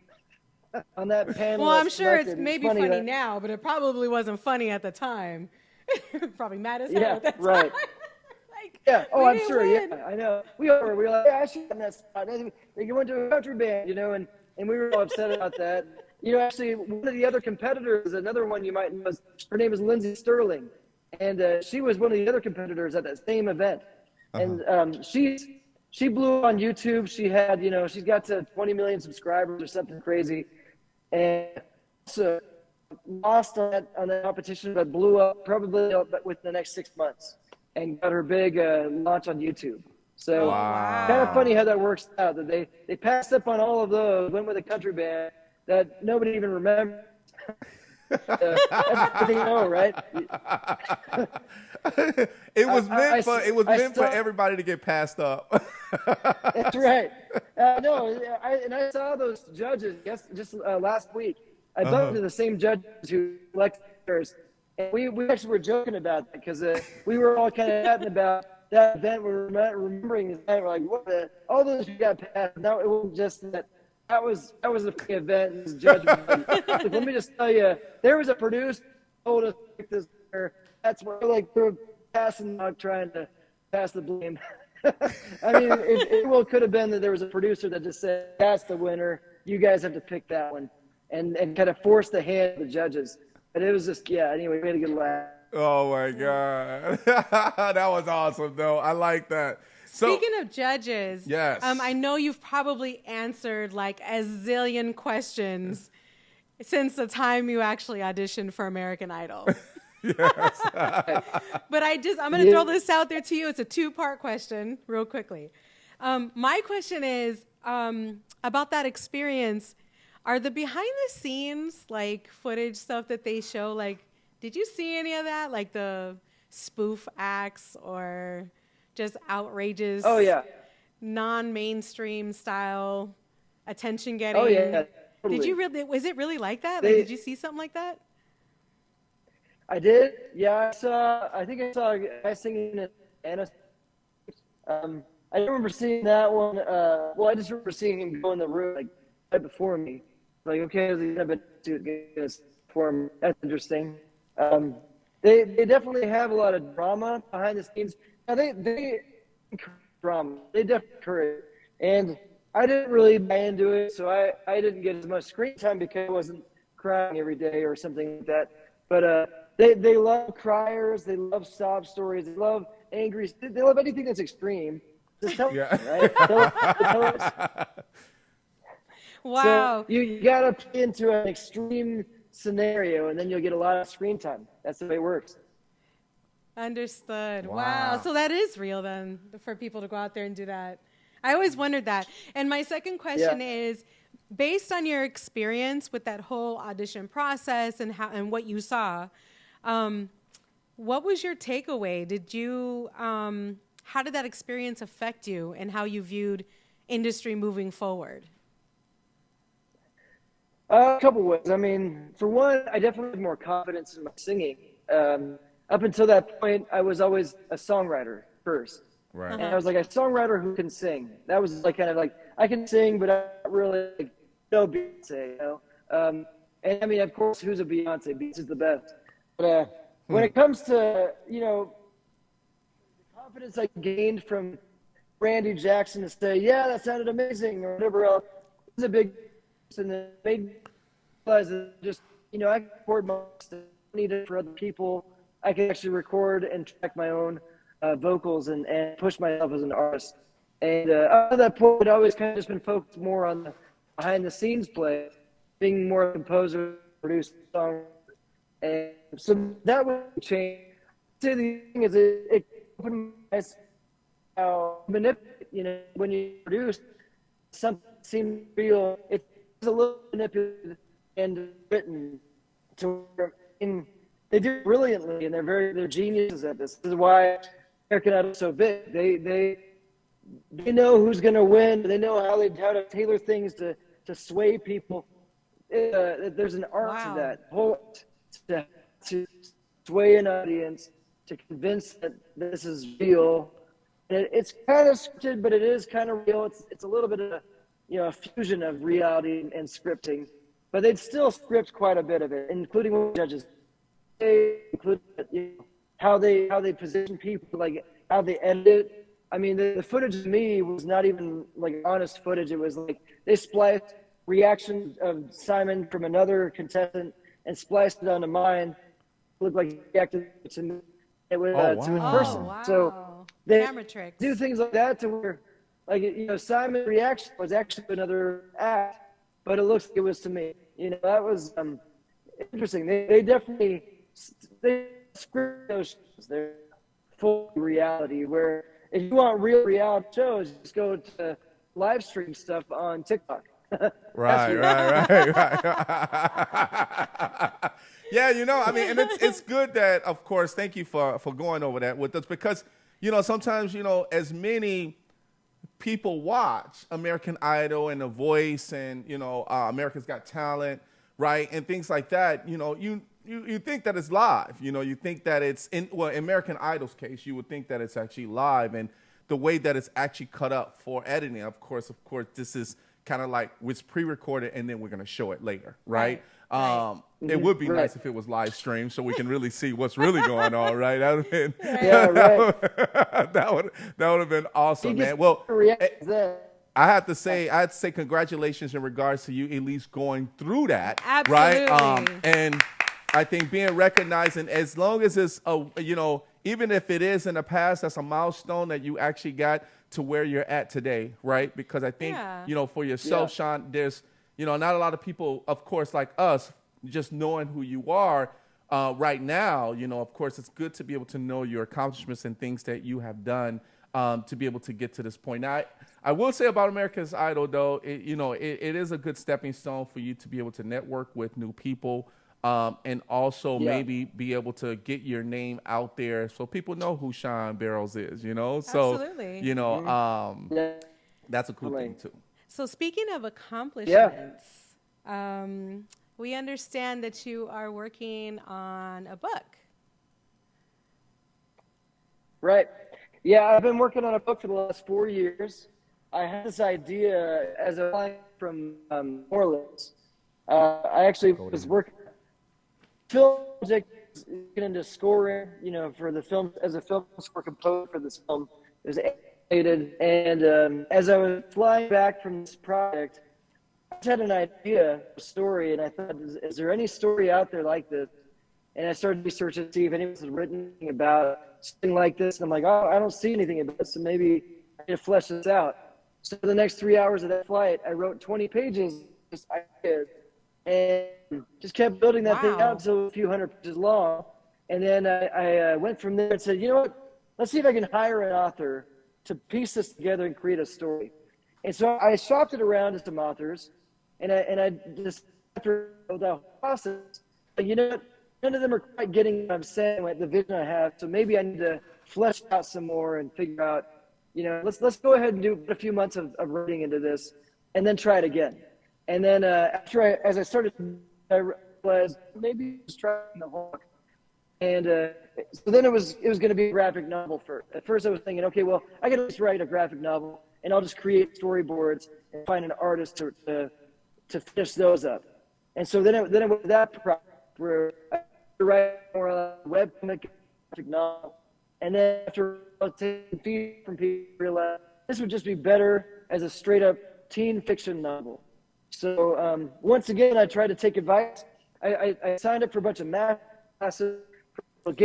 D: on that panel.
C: Well, I'm sure it's maybe funny now, but it probably wasn't funny at the time. Probably mad as hell at that time.
D: Right. Yeah. Oh,
C: We
D: I'm
C: didn't
D: sure.
C: win.
D: Yeah, I know. We were like, yeah, I should have done that spot. And you went to a country band, and we were all upset about that. Actually, one of the other competitors, another one you might know, her name is Lindsey Stirling, and she was one of the other competitors at that same event. And she blew on YouTube. She had, she's got to 20 million subscribers or something crazy, and so lost on that competition, but blew up probably within the next 6 months and got her big launch on YouTube. So kind of funny how that works out, that they passed up on all of those, went with a country band that nobody even remembers. That's the thing, right?
B: It was meant for everybody to get passed up.
D: That's right. No, I saw those judges just last week. I bumped into the same judges who elected us, and we actually were joking about that because we were all kind of chatting about that event. We were remembering this event. We're like, what? All those who got passed. No, it wasn't just that. That was a big event. And this judgment. Like, let me just tell you, there was a producer who told us to pick this winner. That's where they're passing out, trying to pass the blame. I mean, it could have been that there was a producer that just said, "That's the winner. You guys have to pick that one," and kind of forced the hand of the judges. But it was just, anyway, we had a good laugh.
B: Oh my God. That was awesome though. I like that. So,
C: speaking of judges,
B: yes.
C: I know you've probably answered like a zillion questions since the time you actually auditioned for American Idol.
B: Yes.
C: But I'm going to throw this out there to you. It's a 2-part question real quickly. My question is about that experience. Are the behind the scenes like footage stuff that they show, like, did you see any of that? Like the spoof acts or just outrageous, non-mainstream style attention getting?
D: Oh yeah. Totally.
C: Did you really? Was it really like that? Like, did you see something like that?
D: I did. Yeah, I think I saw a guy singing in Anna. I remember seeing that one. I just remember seeing him go in the room like right before me. Like, okay, I've been to this perform. That's interesting. They definitely have a lot of drama behind the scenes. Now they drama. They definitely encourage, and I didn't really buy into it, so I didn't get as much screen time because I wasn't crying every day or something like that. But they love criers, they love sob stories, they love angry, they love anything that's extreme. Just tell them, right? Tell us.
C: Wow.
D: So you gotta play into an extreme scenario, and then you'll get a lot of screen time. That's the way it works.
C: Understood. Wow. So that is real then, for people to go out there and do that. I always wondered that. And my second question is, based on your experience with that whole audition process and what you saw, what was your takeaway? How did that experience affect you and how you viewed industry moving forward?
D: A couple ways. I mean, for one, I definitely had more confidence in my singing. Up until that point, I was always a songwriter first.
B: Right.
D: And I was like a songwriter who can sing. That was like kind of like, I can sing, but I'm not really like, no Beyonce, And I mean, of course, who's a Beyonce? Beyonce's the best. But when it comes to, the confidence I gained from Randy Jackson to say, yeah, that sounded amazing, or whatever else, it was a big, and then made me realize that just, I can record my stuff, I need it for other people. I can actually record and track my own vocals and push myself as an artist. And up to that point, I'd always kind of just been focused more on the behind the scenes play, being more a composer, producer, song. And so that would change. The thing is, it opened my eyes how manipulate, when you produce something seems real, it's a little manipulated and written to where, they do it brilliantly, and they're geniuses at this. This is why American Idol is so big. They know who's going to win. They know how to tailor things to sway people. There's an art to that. To sway an audience, to convince that this is real. And it's kind of scripted, but it is kind of real. It's a little bit of a fusion of reality and scripting. But they'd still script quite a bit of it, including what judges. Include how they position people. Like how they edited it. I mean, the footage of me was not even like honest footage. It was like they spliced reaction of Simon from another contestant and spliced it onto mine. It looked like he reacted to me. It was to a person.
C: Oh, wow.
D: So they
C: Camera tricks.
D: do things like that to where, like, you know, Simon's reaction was actually another act, but it looks like it was to me. You know, that was interesting. They definitely script those shows. They're full reality. Where if you want real reality shows, just go to live stream stuff on TikTok.
B: Right. Yeah, you know, I mean, and it's good that, of course, thank you for going over that with us, because, you know, sometimes, you know, as many people watch American Idol and The Voice and, you know, America's Got Talent, right, and things like that, you know, you think that it's live. You know, you think that it's, in American Idol's case, you would think that it's actually live, and the way that it's actually cut up for editing, of course, this is kind of like it's pre-recorded and then we're going to show it later, right? It would be nice if it was live streamed so we can really see what's really going on, right? That would have been, that would have been awesome, man. Well, I have to say congratulations in regards to you at least going through that,
C: Absolutely.
B: right? And I think being recognized, and as long as it's you know, even if it is in the past, that's a milestone that you actually got to where you're at today, right? Because I think, you know, for yourself, Shaun, there's, you know, not a lot of people, of course, like us, just knowing who you are right now, you know, of course, it's good to be able to know your accomplishments and things that you have done to be able to get to this point. Now, I will say about America's Idol, though, it is a good stepping stone for you to be able to network with new people, and also maybe be able to get your name out there so people know who Shaun Barrowes is, you know? So,
C: Absolutely.
B: you know, that's a cool thing, too.
C: So speaking of accomplishments, we understand that you are working on a book.
D: Right. Yeah, I've been working on a book for the last 4 years. I had this idea as a client from New Orleans. I actually was working film project, getting into scoring, you know, for the film as a film score composer for this film. It was animated, and as I was flying back from this project, I just had an idea, a story, and I thought, is there any story out there like this? And I started researching to see if anyone had written about something like this. And I'm like, oh, I don't see anything about this, so maybe I need to flesh this out. So for the next 3 hours of that flight, I wrote 20 pages, just ideas, and just kept building that thing out until a few hundred pages long. And then I went from there and said, you know what, let's see if I can hire an author to piece this together and create a story. And so I shopped it around to some authors, and I just, after the process, you know what, none of them are quite getting what I'm saying, like the vision I have. So maybe I need to flesh out some more and figure out, you know, let's go ahead and do a few months of writing into this, and then try it again. And then as I started, I realized maybe just trying the hook. And so then it was going to be a graphic novel. At first I was thinking, okay, well, I could just write a graphic novel, and I'll just create storyboards and find an artist to finish those up. And so then it went to that project where I write more webcomic graphic novel. And then after taking feedback from people, I realized this would just be better as a straight up teen fiction novel. So once again, I tried to take advice. I signed up for a bunch of math classes from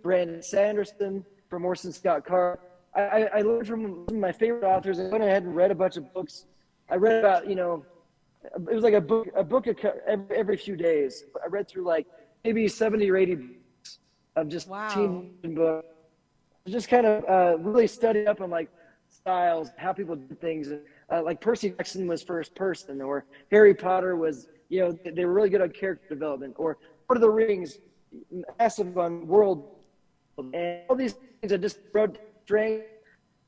D: Brandon Sanderson, from Orson Scott Card. I learned from some of my favorite authors. I went ahead and read a bunch of books. I read about, you know, it was like a book every few days. I read through like maybe 70 or 80 books of just teen books. Just kind of really studied up on like styles, how people did things. Like Percy Jackson was first person, or Harry Potter was, you know, they were really good on character development, or Lord of the Rings, massive on world, and all these things I just wrote straight.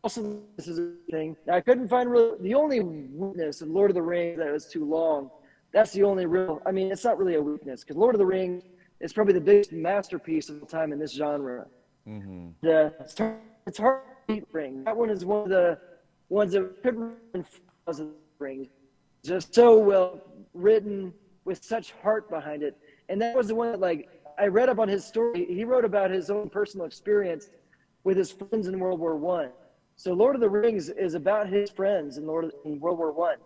D: Also, this is a thing. I couldn't find really the only weakness of Lord of the Rings that it was too long. That's the only real. I mean, it's not really a weakness because Lord of the Rings is probably the biggest masterpiece of the time in this genre. Mm-hmm. It's hard to beat Ring. That one is one of the ones that could run Ring. Just so well written with such heart behind it. And that was the one that, like, I read up on his story. He wrote about his own personal experience with his friends in World War One. So Lord of the Rings is about his friends in World War One,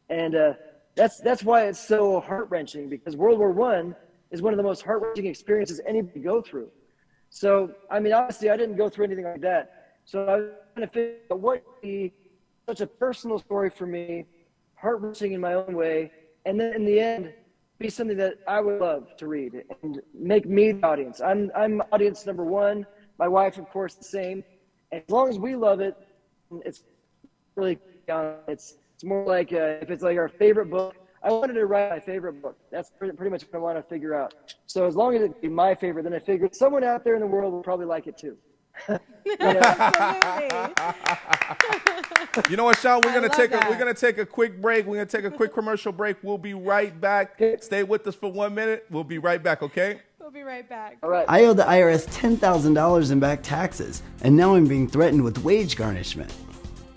D: and that's why it's so heart-wrenching, because World War One is one of the most heart-wrenching experiences anybody go through. So, I mean, honestly, I didn't go through anything like that. So I was trying to figure out what would be such a personal story for me, heart-wrenching in my own way, and then in the end, be something that I would love to read and make me the audience. I'm audience number one. My wife, of course, the same. And as long as we love it, it's really, it's more like if it's like our favorite book. I wanted to write my favorite book. That's pretty much what I want to figure out. So as long as it be my favorite, then I figured someone out there in the world will probably like it too.
B: You know what, Shaun? We're gonna take a quick break. We're gonna take a quick commercial break. We'll be right back. Stay with us for 1 minute. We'll be right back. Okay?
C: We'll be right back.
D: All right.
G: I owe the IRS $10,000 in back taxes, and now I'm being threatened with wage garnishment.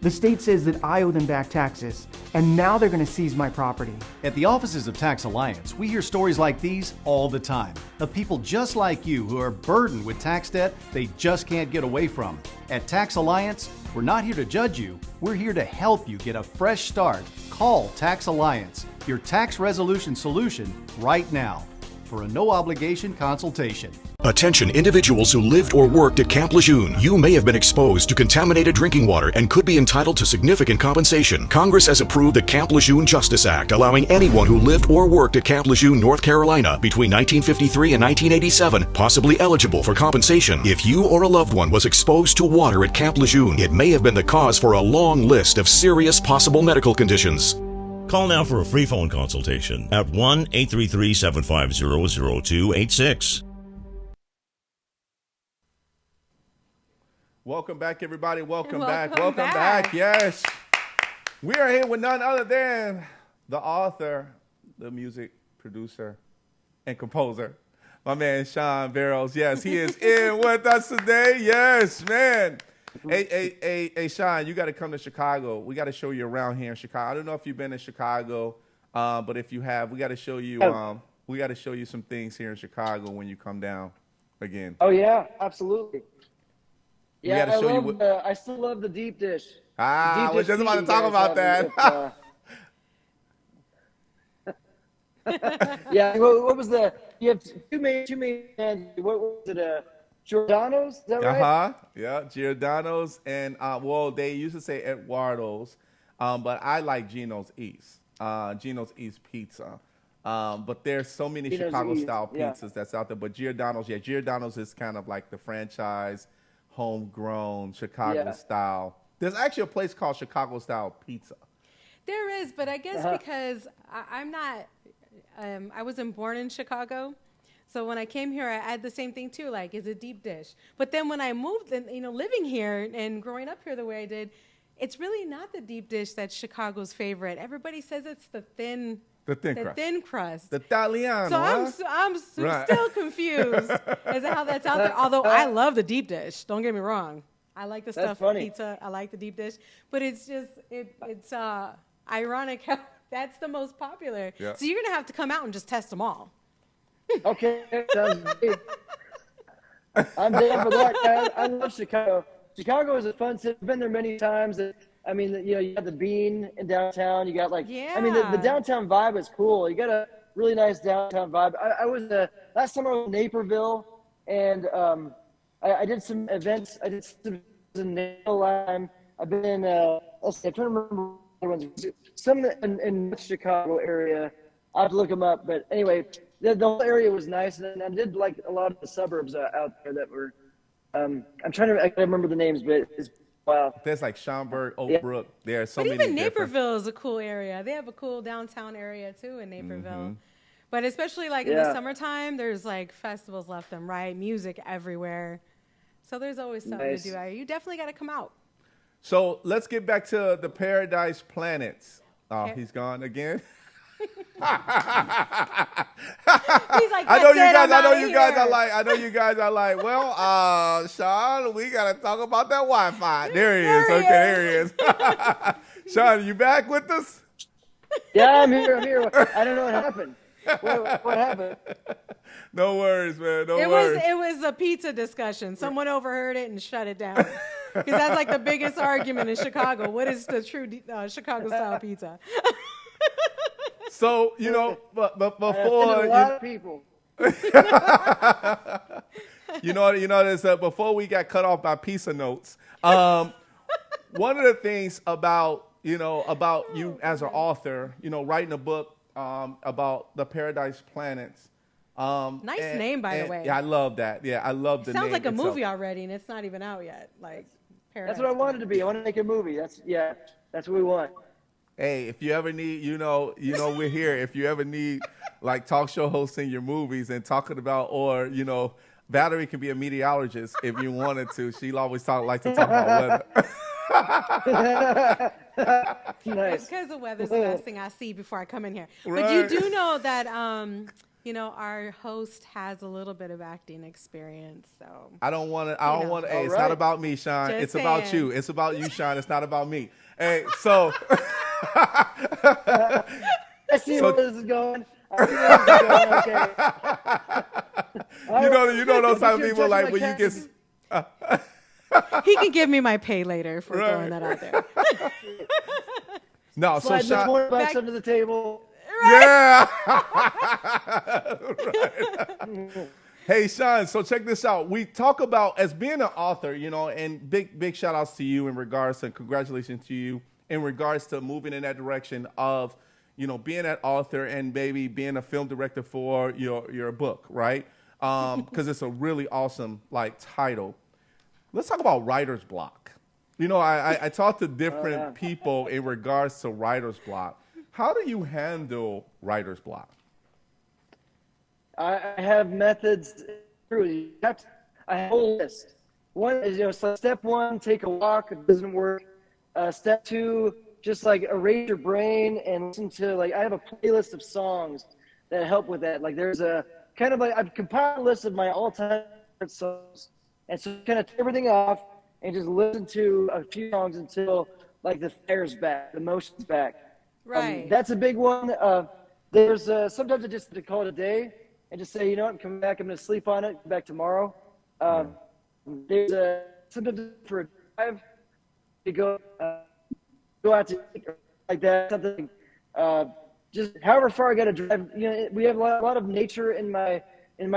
H: The state says that I owe them back taxes, and now they're going to seize my property.
I: At the offices of Tax Alliance, we hear stories like these all the time of people just like you who are burdened with tax debt they just can't get away from. At Tax Alliance, we're not here to judge you. We're here to help you get a fresh start. Call Tax Alliance, your tax resolution solution, right now for a no-obligation consultation.
J: Attention individuals who lived or worked at Camp Lejeune. You may have been exposed to contaminated drinking water and could be entitled to significant compensation. Congress has approved the Camp Lejeune Justice Act, allowing anyone who lived or worked at Camp Lejeune, North Carolina between 1953 and 1987 possibly eligible for compensation. If you or a loved one was exposed to water at Camp Lejeune, it may have been the cause for a long list of serious possible medical conditions.
K: Call now for a free phone consultation at 1-833-750-0286.
B: Welcome back, everybody. Welcome back. Yes. We are here with none other than the author, the music producer, and composer, my man, Shaun Barrowes. Yes, he is in with us today. Yes, man. Hey, Shaun, you got to come to Chicago. We got to show you around here in Chicago. I don't know if you've been to Chicago, but if you have, we got to show you. We got to show you some things here in Chicago when you come down again.
D: Oh yeah, absolutely. Yeah,
B: I
D: still love the deep dish.
B: We're just about to talk about that.
D: Yeah, what was you have two main bands. What was it? Giordano's, is that right?
B: Yeah, Giordano's, and they used to say Eduardo's, but I like Gino's East. Gino's East Pizza. But there's so many Chicago-style pizzas that's out there. But Giordano's is kind of like the franchise, homegrown Chicago-style. There's actually a place called Chicago-style pizza.
C: There is, but I guess because I'm not, I wasn't born in Chicago. So when I came here, I had the same thing too, like, is it deep dish? But then when I moved, and living here and growing up here the way I did, it's really not the deep dish that's Chicago's favorite. Everybody says it's the thin crust.
B: The Italiano.
C: So I'm still confused as to how that's out there. Although I love the deep dish. Don't get me wrong. I like the stuffed pizza. I like the deep dish. But it's just, it's ironic how that's the most popular. Yeah. So you're going to have to come out and just test them all.
D: Okay, sounds great. I'm down for that. I love Chicago. Chicago is a fun city. I've been there many times. I mean, you got the Bean in downtown. You got I mean, the downtown vibe is cool. You got a really nice downtown vibe. I was last time I was in Naperville, and I did some events. I did some in Naperville. I've been in. Let's see, I'm trying to remember ones. Some in the Chicago area. I have to look them up, but anyway. The whole area was nice, and I did like a lot of the suburbs out there that were. I can't remember the names, but it's wow.
B: There's like Schaumburg, Oak Brook. There are so many.
C: But even Naperville is a cool area. They have a cool downtown area too in Naperville. Mm-hmm. But especially like in the summertime, there's like festivals left and right, music everywhere. So there's always something to do out here. You definitely got to come out.
B: So let's get back to the Paradise Planets. Oh, he's gone again.
C: He's like,
B: I know you guys are like, well, Shaun, we gotta talk about that Wi-Fi. There he is. Okay, there he is. Shaun, are you back with us?
D: Yeah, I'm here. I don't know what happened. What happened?
B: No worries, man. No worries.
C: It was a pizza discussion. Someone overheard it and shut it down. Because that's like the biggest argument in Chicago. What is the true Chicago style pizza?
B: So, but before
D: a lot of people.
B: Before we got cut off by pizza notes, one of the things about you as an author, writing a book about the Paradise Planets.
C: Nice name, by the way.
B: Yeah, I love that. Yeah, I love the name.
C: Sounds like a
B: itself.
C: movie already, and it's not even out yet. Like Paradise.
D: That's what I wanted to be. I want to make a movie. That's what we want.
B: Hey, if you ever need, we're here. If you ever need, like, talk show hosts in your movies and talking about, or, Valerie can be a meteorologist if you wanted to. She'll always like to talk about weather.
D: Nice.
C: Because the weather's the last thing I see before I come in here. Right. But you do know that, our host has a little bit of acting experience. So I don't want to.
B: Hey, it's not about me, Shaun. It's about you. It's about you, Shaun. It's not about me. Hey, so.
D: I see where this is going. Okay.
B: You know those type of people like when you get.
C: He can give me my pay later for throwing that out there.
B: No,
D: slide
B: so Shaun,
D: $20 under the table.
B: Right. Yeah. Right. Hey, Shaun, so check this out. We talk about, as being an author, and big shout outs to you in regards to, congratulations to you in regards to moving in that direction of, being that author and maybe being a film director for your book, right? Because it's a really awesome, title. Let's talk about writer's block. I talk to different people in regards to writer's block. How do you handle writer's block?
D: I have methods. I have a whole list. One is, step one, take a walk. It doesn't work. Step two, just erase your brain and listen to, I have a playlist of songs that help with that. There's a kind of I've compiled a list of my all-time favorite songs. And so kind of take everything off and just listen to a few songs until the fire's back, the emotion's back.
C: Right.
D: That's a big one. There's sometimes I just call it a day and just say, I'm coming back. I'm going to sleep on it. Come back tomorrow. There's sometimes for a drive to go out to eat like that. Something just however far I got to drive. We have a lot of nature in my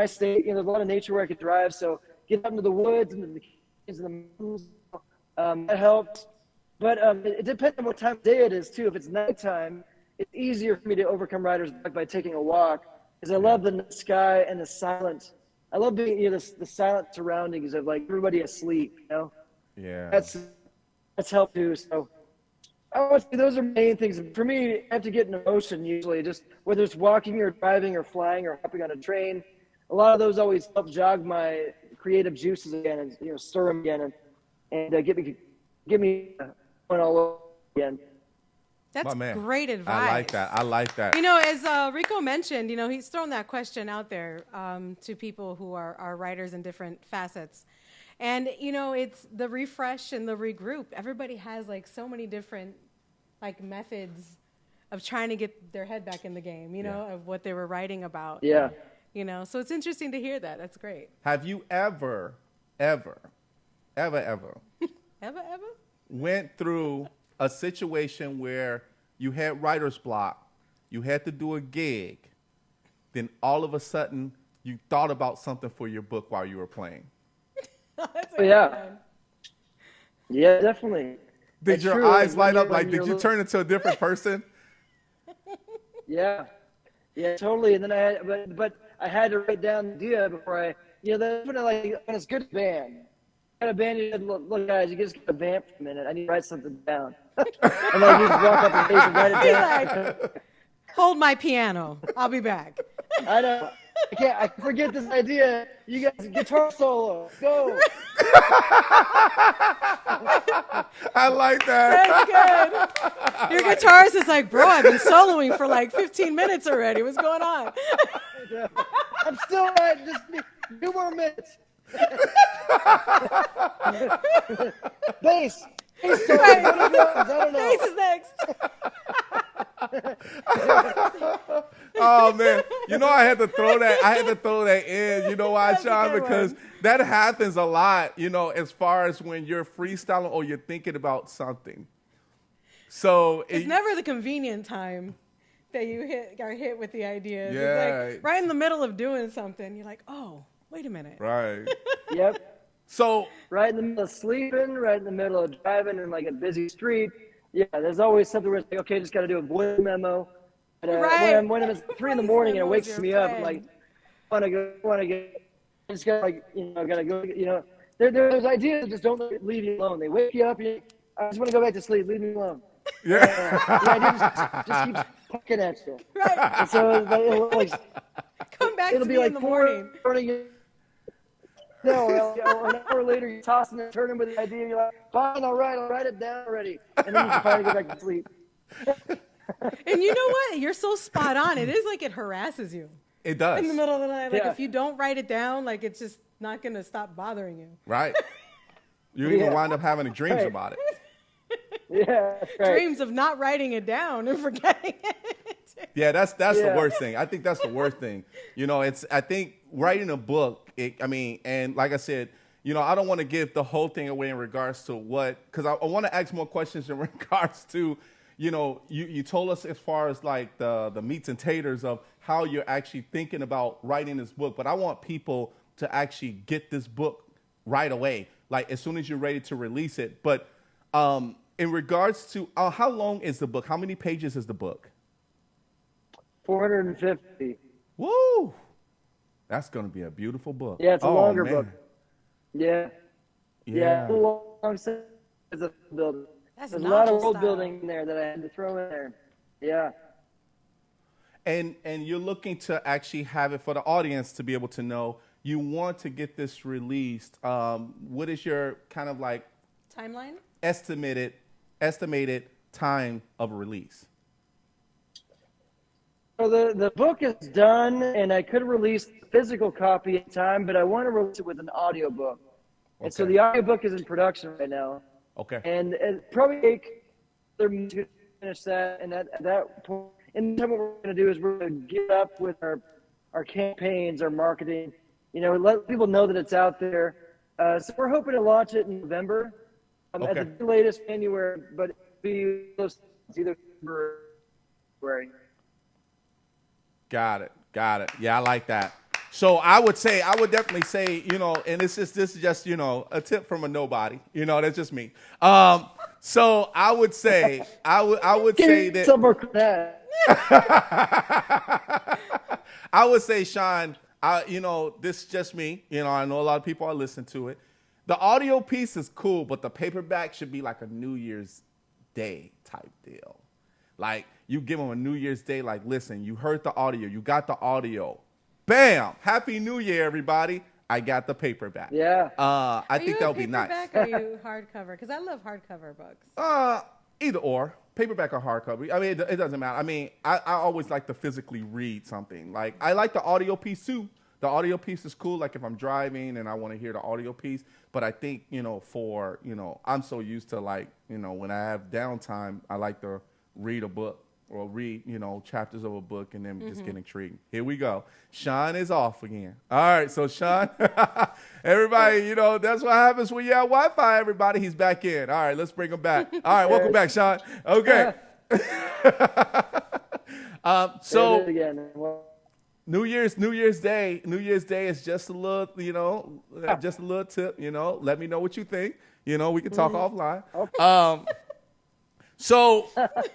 D: state. There's a lot of nature where I could drive. So get out into the woods and the mountains. That helps. But it depends on what time of day it is, too. If it's nighttime, it's easier for me to overcome writer's block by taking a walk, because I love the sky and the silence. I love being the silent surroundings of everybody asleep.
B: Yeah.
D: That's helped too. So I would say those are main things. For me, I have to get an emotion usually, just whether it's walking or driving or flying or hopping on a train. A lot of those always help jog my creative juices again and stir them again and get me going all over again.
C: That's great advice.
B: I like that.
C: As Rico mentioned, he's thrown that question out there to people who are writers in different facets. And, it's the refresh and the regroup. Everybody has so many different methods of trying to get their head back in the game, of what they were writing about.
D: Yeah.
C: So it's interesting to hear that. That's great.
B: Have you ever went through a situation where you had writer's block, you had to do a gig, then all of a sudden you thought about something for your book while you were playing?
D: Yeah, definitely.
B: Did your eyes light up? Did you turn into a different person?
D: Yeah, totally. And then but I had to write down the idea before that's when when it's good band. Got a band, you said, look guys, you just got to vamp for a minute. I need to write something down. And then you just walk up and and write it down.
C: Hold my piano. I'll be back.
D: I know. I forget this idea. You guys, guitar solo. Go.
B: I like that.
C: That's good. Your guitarist is bro, I've been soloing for 15 minutes already. What's going on?
D: I'm still right. Just 2 more minutes. Bass. Bass solo.
C: Right. Bass is next.
B: Oh man, you know I had to throw that in. You know why, Shaun? Because that happens a lot. You know, as far as when you're freestyling or you're thinking about something. So
C: it's never the convenient time that you are hit with the ideas.
B: Yeah.
C: It's like right in the middle of doing something, you're like, oh, wait a minute.
B: Right.
D: Yep.
B: So
D: right in the middle of sleeping, right in the middle of driving in like a busy street. Yeah, there's always something where it's like, okay, just got to do a voice memo. And, when it's 3 in the morning and it wakes me up, I'm like, want to go, just got like, gotta go, there's ideas that just don't leave you alone. They wake you up, I just want to go back to sleep, leave me alone.
B: Yeah.
D: The idea just keeps poking at you.
C: Right.
D: And so it'll like,
C: come back
D: it'll
C: to
D: be
C: me
D: like
C: in the morning.
D: No, an hour later, you're tossing and turning with the idea. You're like, fine, all right, I'll write it down already. And then you can finally go back to sleep.
C: And you know what? You're so spot on. It is like it harasses you.
B: It does.
C: In the middle of the night. Like
D: Yeah.
C: if you don't write it down, like it's just not going to stop bothering you.
B: Right. You even wind up having dreams about it.
D: Yeah, right.
C: Dreams of not writing it down and forgetting it.
B: Yeah, that's the worst thing. I think that's the worst thing. I think writing a book, and like I said, I don't want to give the whole thing away in regards to because I want to ask more questions in regards to, you told us as far as like the meats and taters of how you're actually thinking about writing this book, but I want people to actually get this book right away, like as soon as you're ready to release it. But in regards to how long is the book? How many pages is the book?
D: 450.
B: Woo! That's going to be a beautiful book.
D: Yeah, it's a longer book. Yeah.
B: Yeah.
D: A long set of building. There's a lot of world building in there that I had to throw in there. Yeah.
B: And you're looking to actually have it for the audience to be able to know you want to get this released. What is your kind of like
C: timeline?
B: Estimated time of release?
D: So the book is done, and I could release the physical copy in time, but I want to release it with an audiobook. And so the audiobook is in production right now.
B: Okay.
D: And it probably take they're going to finish that, and at that point, in the time what we're going to do is we're going to get up with our campaigns, our marketing, let people know that it's out there. So we're hoping to launch it in November, at the latest January, but it'll be close to either February.
B: Got it. Yeah, I like that. So I would definitely say, and this is just, a tip from a nobody. That's just me. So I would say, I would say that. I would say, Shaun, this is just me. I know a lot of people are listening to it. The audio piece is cool, but the paperback should be like a New Year's Day type deal. Like you give them a New Year's Day, like, listen, you heard the audio, you got the audio. Bam! Happy New Year, everybody. I got the paperback.
D: Yeah.
B: I think that would be nice.
C: Paperback or are you hardcover? Because I love hardcover books.
B: Either or. Paperback or hardcover. I mean, it doesn't matter. I mean, I always like to physically read something. Like, I like the audio piece, too. The audio piece is cool, like if I'm driving and I want to hear the audio piece. But I think, I'm so used to, like, when I have downtime, I like to read a book or read, chapters of a book and then just get intrigued. Here we go. Shaun is off again. All right, so Shaun, everybody, that's what happens when you have Wi-Fi, everybody. He's back in. All right, let's bring him back. All right, welcome back, Shaun. Okay. So New Year's Day is just a little, just a little tip, let me know what you think. We can talk offline. Okay. So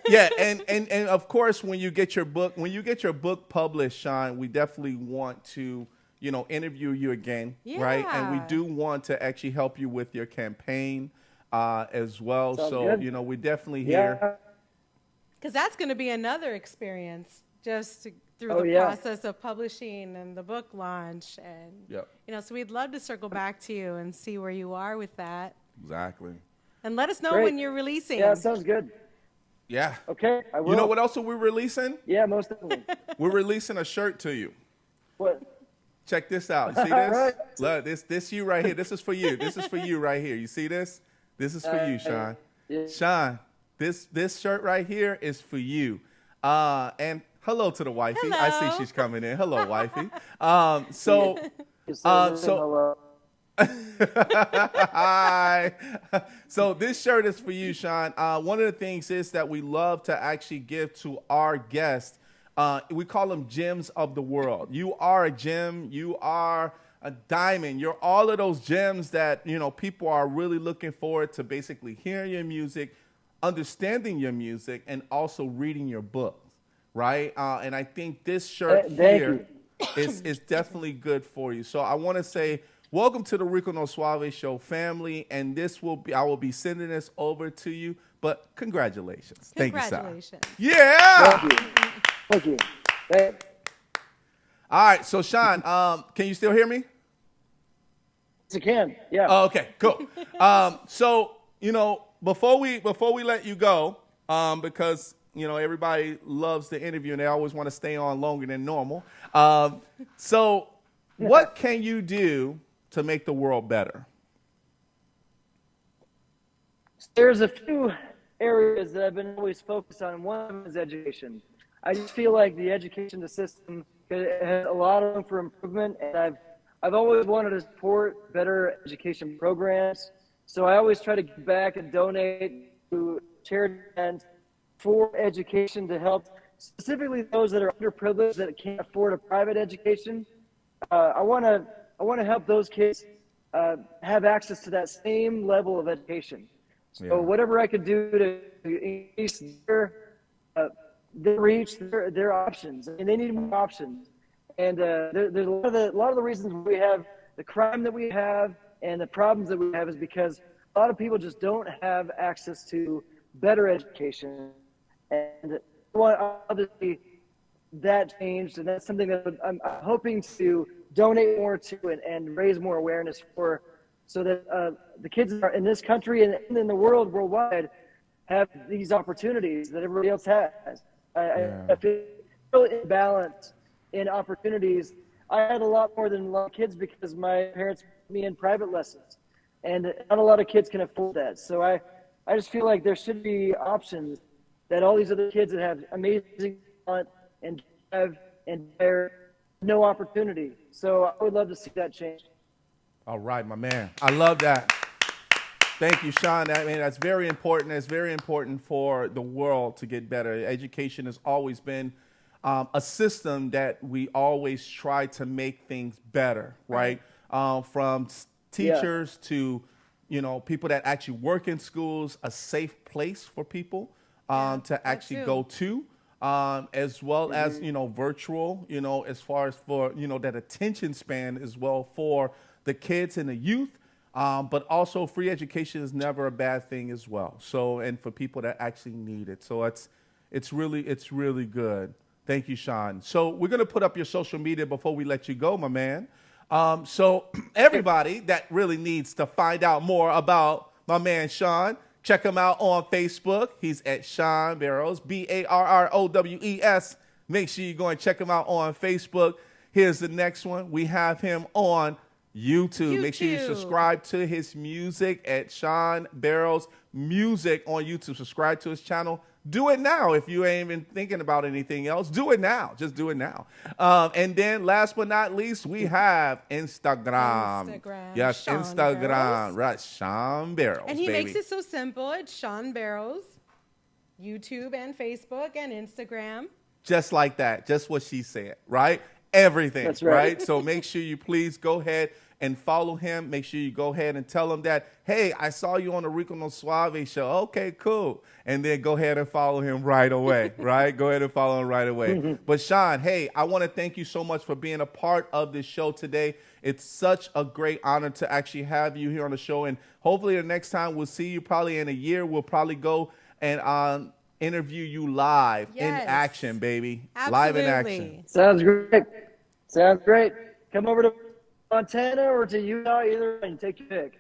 B: yeah, and of course when you get your book published, Shaun, we definitely want to, interview you again, right? And we do want to actually help you with your campaign as well.
D: Sounds
B: so
D: good.
B: we're definitely here.
C: Because that's going to be another experience through the process of publishing and the book launch. And, so we'd love to circle back to you and see where you are with that.
B: Exactly.
C: And let us know when you're releasing.
D: Yeah, sounds good.
B: Yeah.
D: Okay, I will.
B: You know what else are we releasing?
D: Yeah, most definitely.
B: We're releasing a shirt to you.
D: What?
B: Check this out. You see this?
D: Right.
B: Look, this you right here. This is for you. This is for you right here. You see this? This is for you, Shaun.
D: Yeah.
B: Shaun, this shirt right here is for you. And hello to the wifey.
C: Hello.
B: I see she's coming in. Hello, wifey. So hi. So this shirt is for you, Shaun. One of the things is that we love to actually give to our guests. We call them gems of the world. You are a gem. You are a diamond. You're all of those gems that, people are really looking forward to basically hearing your music, understanding your music, and also reading your books, right? And I think this shirt here is definitely good for you. So I want to say welcome to the Rico No Suave Show family, and I will be sending this over to you, but congratulations. Thank you, sir. Yeah!
D: Thank you.
B: All right, so Shaun, can you still hear me?
D: Yes, I can. Yeah.
B: Oh, okay, cool. So before we let you go, because everybody loves the interview and they always want to stay on longer than normal. So what can you do to make the world better?
D: There's a few areas that I've been always focused on. One of them is education. I just feel like the education system has a lot of room for improvement, and I've always wanted to support better education programs. So I always try to give back and donate to charity events for education to help specifically those that are underprivileged that can't afford a private education. I want to help those kids have access to that same level of education. So whatever I could do to increase their reach, their options, and they need more options. And there's a lot of the reasons we have the crime that we have and the problems that we have is because a lot of people just don't have access to better education. And I want obviously that changed, and that's something that I'm hoping to donate more to and raise more awareness for, so that the kids in this country and in the world worldwide have these opportunities that everybody else has. I feel imbalance in opportunities. I had a lot more than a lot of kids because my parents put me in private lessons, and not a lot of kids can afford that. So I just feel like there should be options that all these other kids that have amazing talent and have and they're no opportunity. So I would love to see that change.
B: All right, my man. I love that. Thank you, Shaun. That's very important. It's very important for the world to get better. Education has always been a system that we always try to make things better, right? From teachers to, people that actually work in schools, a safe place for people to actually go to, as well as, virtual, as far as for, that attention span as well for the kids and the youth. But also free education is never a bad thing as well. So, and for people that actually need it. So it's really good. Thank you, Shaun. So we're going to put up your social media before we let you go, my man. So everybody that really needs to find out more about my man, Shaun, check him out on Facebook. He's at Shaun Barrowes, Barrowes. Make sure you go and check him out on Facebook. Here's the next one. We have him on YouTube. Make sure you subscribe to his music at Shaun Barrowes Music on YouTube. Subscribe to his channel. Do it now. If you ain't even thinking about anything else, do it now. Just do it now. And then last but not least, we have Instagram. Yes,
C: Shaun
B: Instagram.
C: Barrowes.
B: Right, Shaun Barrowes.
C: And he
B: baby.
C: makes it so simple. It's Shaun Barrowes, YouTube and Facebook and Instagram.
B: Just like that. Just what she said, right? Everything.
D: That's right.
B: So make sure you please go ahead and follow him. Make sure you go ahead and tell him that, hey, I saw you on the Rico No Suave show. Okay, cool. And then go ahead and follow him right away, right? Go ahead and follow him right away. But Shaun, hey, I want to thank you so much for being a part of this show today. It's such a great honor to actually have you here on the show. And hopefully the next time we'll see you probably in a year, we'll probably go and interview you live in action, baby.
C: Absolutely.
B: Live in action.
D: Sounds great. Sounds great. Come over to Montana or to Utah, either, and take your pick.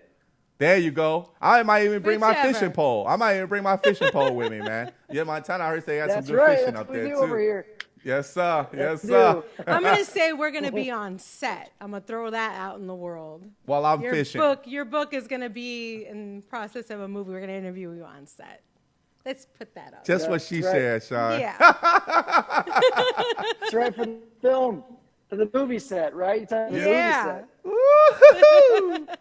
B: There you go. I might even bring my
C: Whichever.
B: fishing pole. I might even bring my fishing pole with me, man. Yeah, Montana, I heard they got
D: That's
B: some good
D: right.
B: fishing
D: That's
B: up
D: what we
B: there,
D: do
B: too.
D: over here.
B: Yes, sir. Yes,
D: We
B: sir.
D: do.
C: I'm going to say we're going to be on set. I'm going to throw that out in the world.
B: While I'm fishing.
C: Your book is going to be in process of a movie. We're going to interview you on set. Let's put that up.
B: Just what she said, Shaun.
C: Yeah.
D: That's right, for the film, for the movie set, right?
C: Yeah.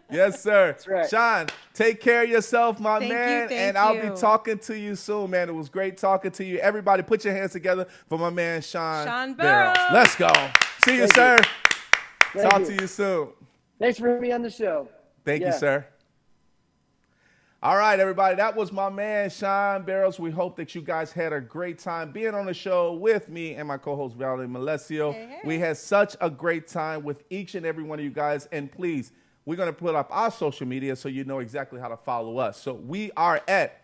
B: Yes, sir.
D: That's right.
B: Shaun, take care of yourself, my man.
C: Thank
B: and I'll
C: you.
B: be talking to you soon, man. It was great talking to you. Everybody, put your hands together for my man, Shaun
C: Barrowes.
B: Let's go. See you,
D: Thank
B: sir.
D: you.
B: Talk
D: Thank
B: to
D: you.
B: you soon.
D: Thanks for having me on the show.
B: Thank you,
D: Yeah.
B: sir. All right, everybody. That was my man, Shaun Barrowes. We hope that you guys had a great time being on the show with me and my co-host, Valerie Malesio.
C: Hey, hey.
B: We had such a great time with each and every one of you guys. And please, we're going to put up our social media so you know exactly how to follow us. So we are at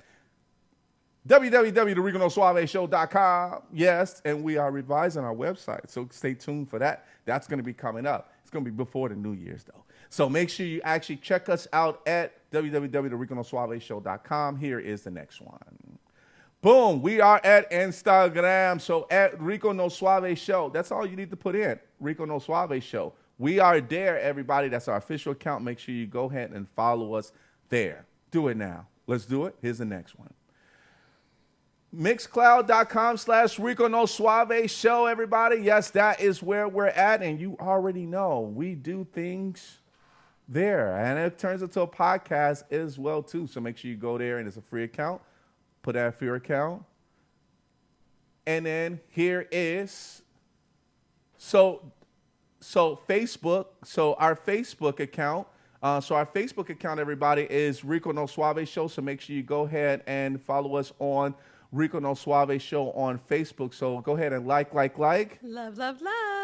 B: www.thericonosuaveshow.com. Yes, and we are revising our website. So stay tuned for that. That's going to be coming up. It's going to be before the New Year's, though. So make sure you actually check us out at www.thericonosuaveshow.com. Here is the next one. Boom. We are at Instagram. So at Rico No Suave Show. That's all you need to put in. Rico No Suave Show. We are there, everybody. That's our official account. Make sure you go ahead and follow us there. Do it now. Let's do it. Here's the next one. Mixcloud.com/Rico No Suave Show, everybody. Yes, that is where we're at. And you already know we do things there. And it turns into a podcast as well, too. So make sure you go there, and it's a free account. Put that for your account. And then here is, so Facebook, so our Facebook account, everybody, is Rico No Suave Show. So make sure you go ahead and follow us on Rico No Suave Show on Facebook. So go ahead and like.
C: Love.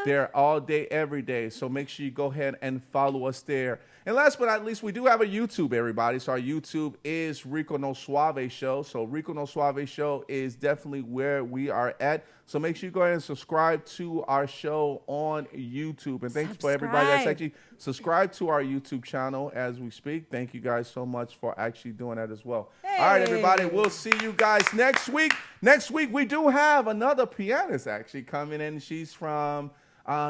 B: There all day, every day. So make sure you go ahead and follow us there. And last but not least, we do have a YouTube, everybody. So our YouTube is Rico No Suave Show. So Rico No Suave Show is definitely where we are at. So make sure you go ahead and subscribe to our show on YouTube. And thanks for everybody that's actually subscribed to our YouTube channel as we speak. Thank you guys so much for actually doing that as well.
C: Hey.
B: All right, everybody. We'll see you guys next week. Next week, we do have another pianist actually coming in. She's from,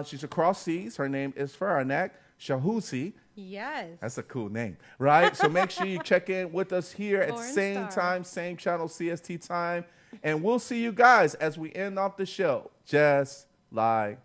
B: she's across seas. Her name is Faranak Shahusi.
C: Yes.
B: That's a cool name, right? So make sure you check in with us here at the
C: Lauren
B: same
C: Starr.
B: time, same channel, CST time. And we'll see you guys as we end off the show, just like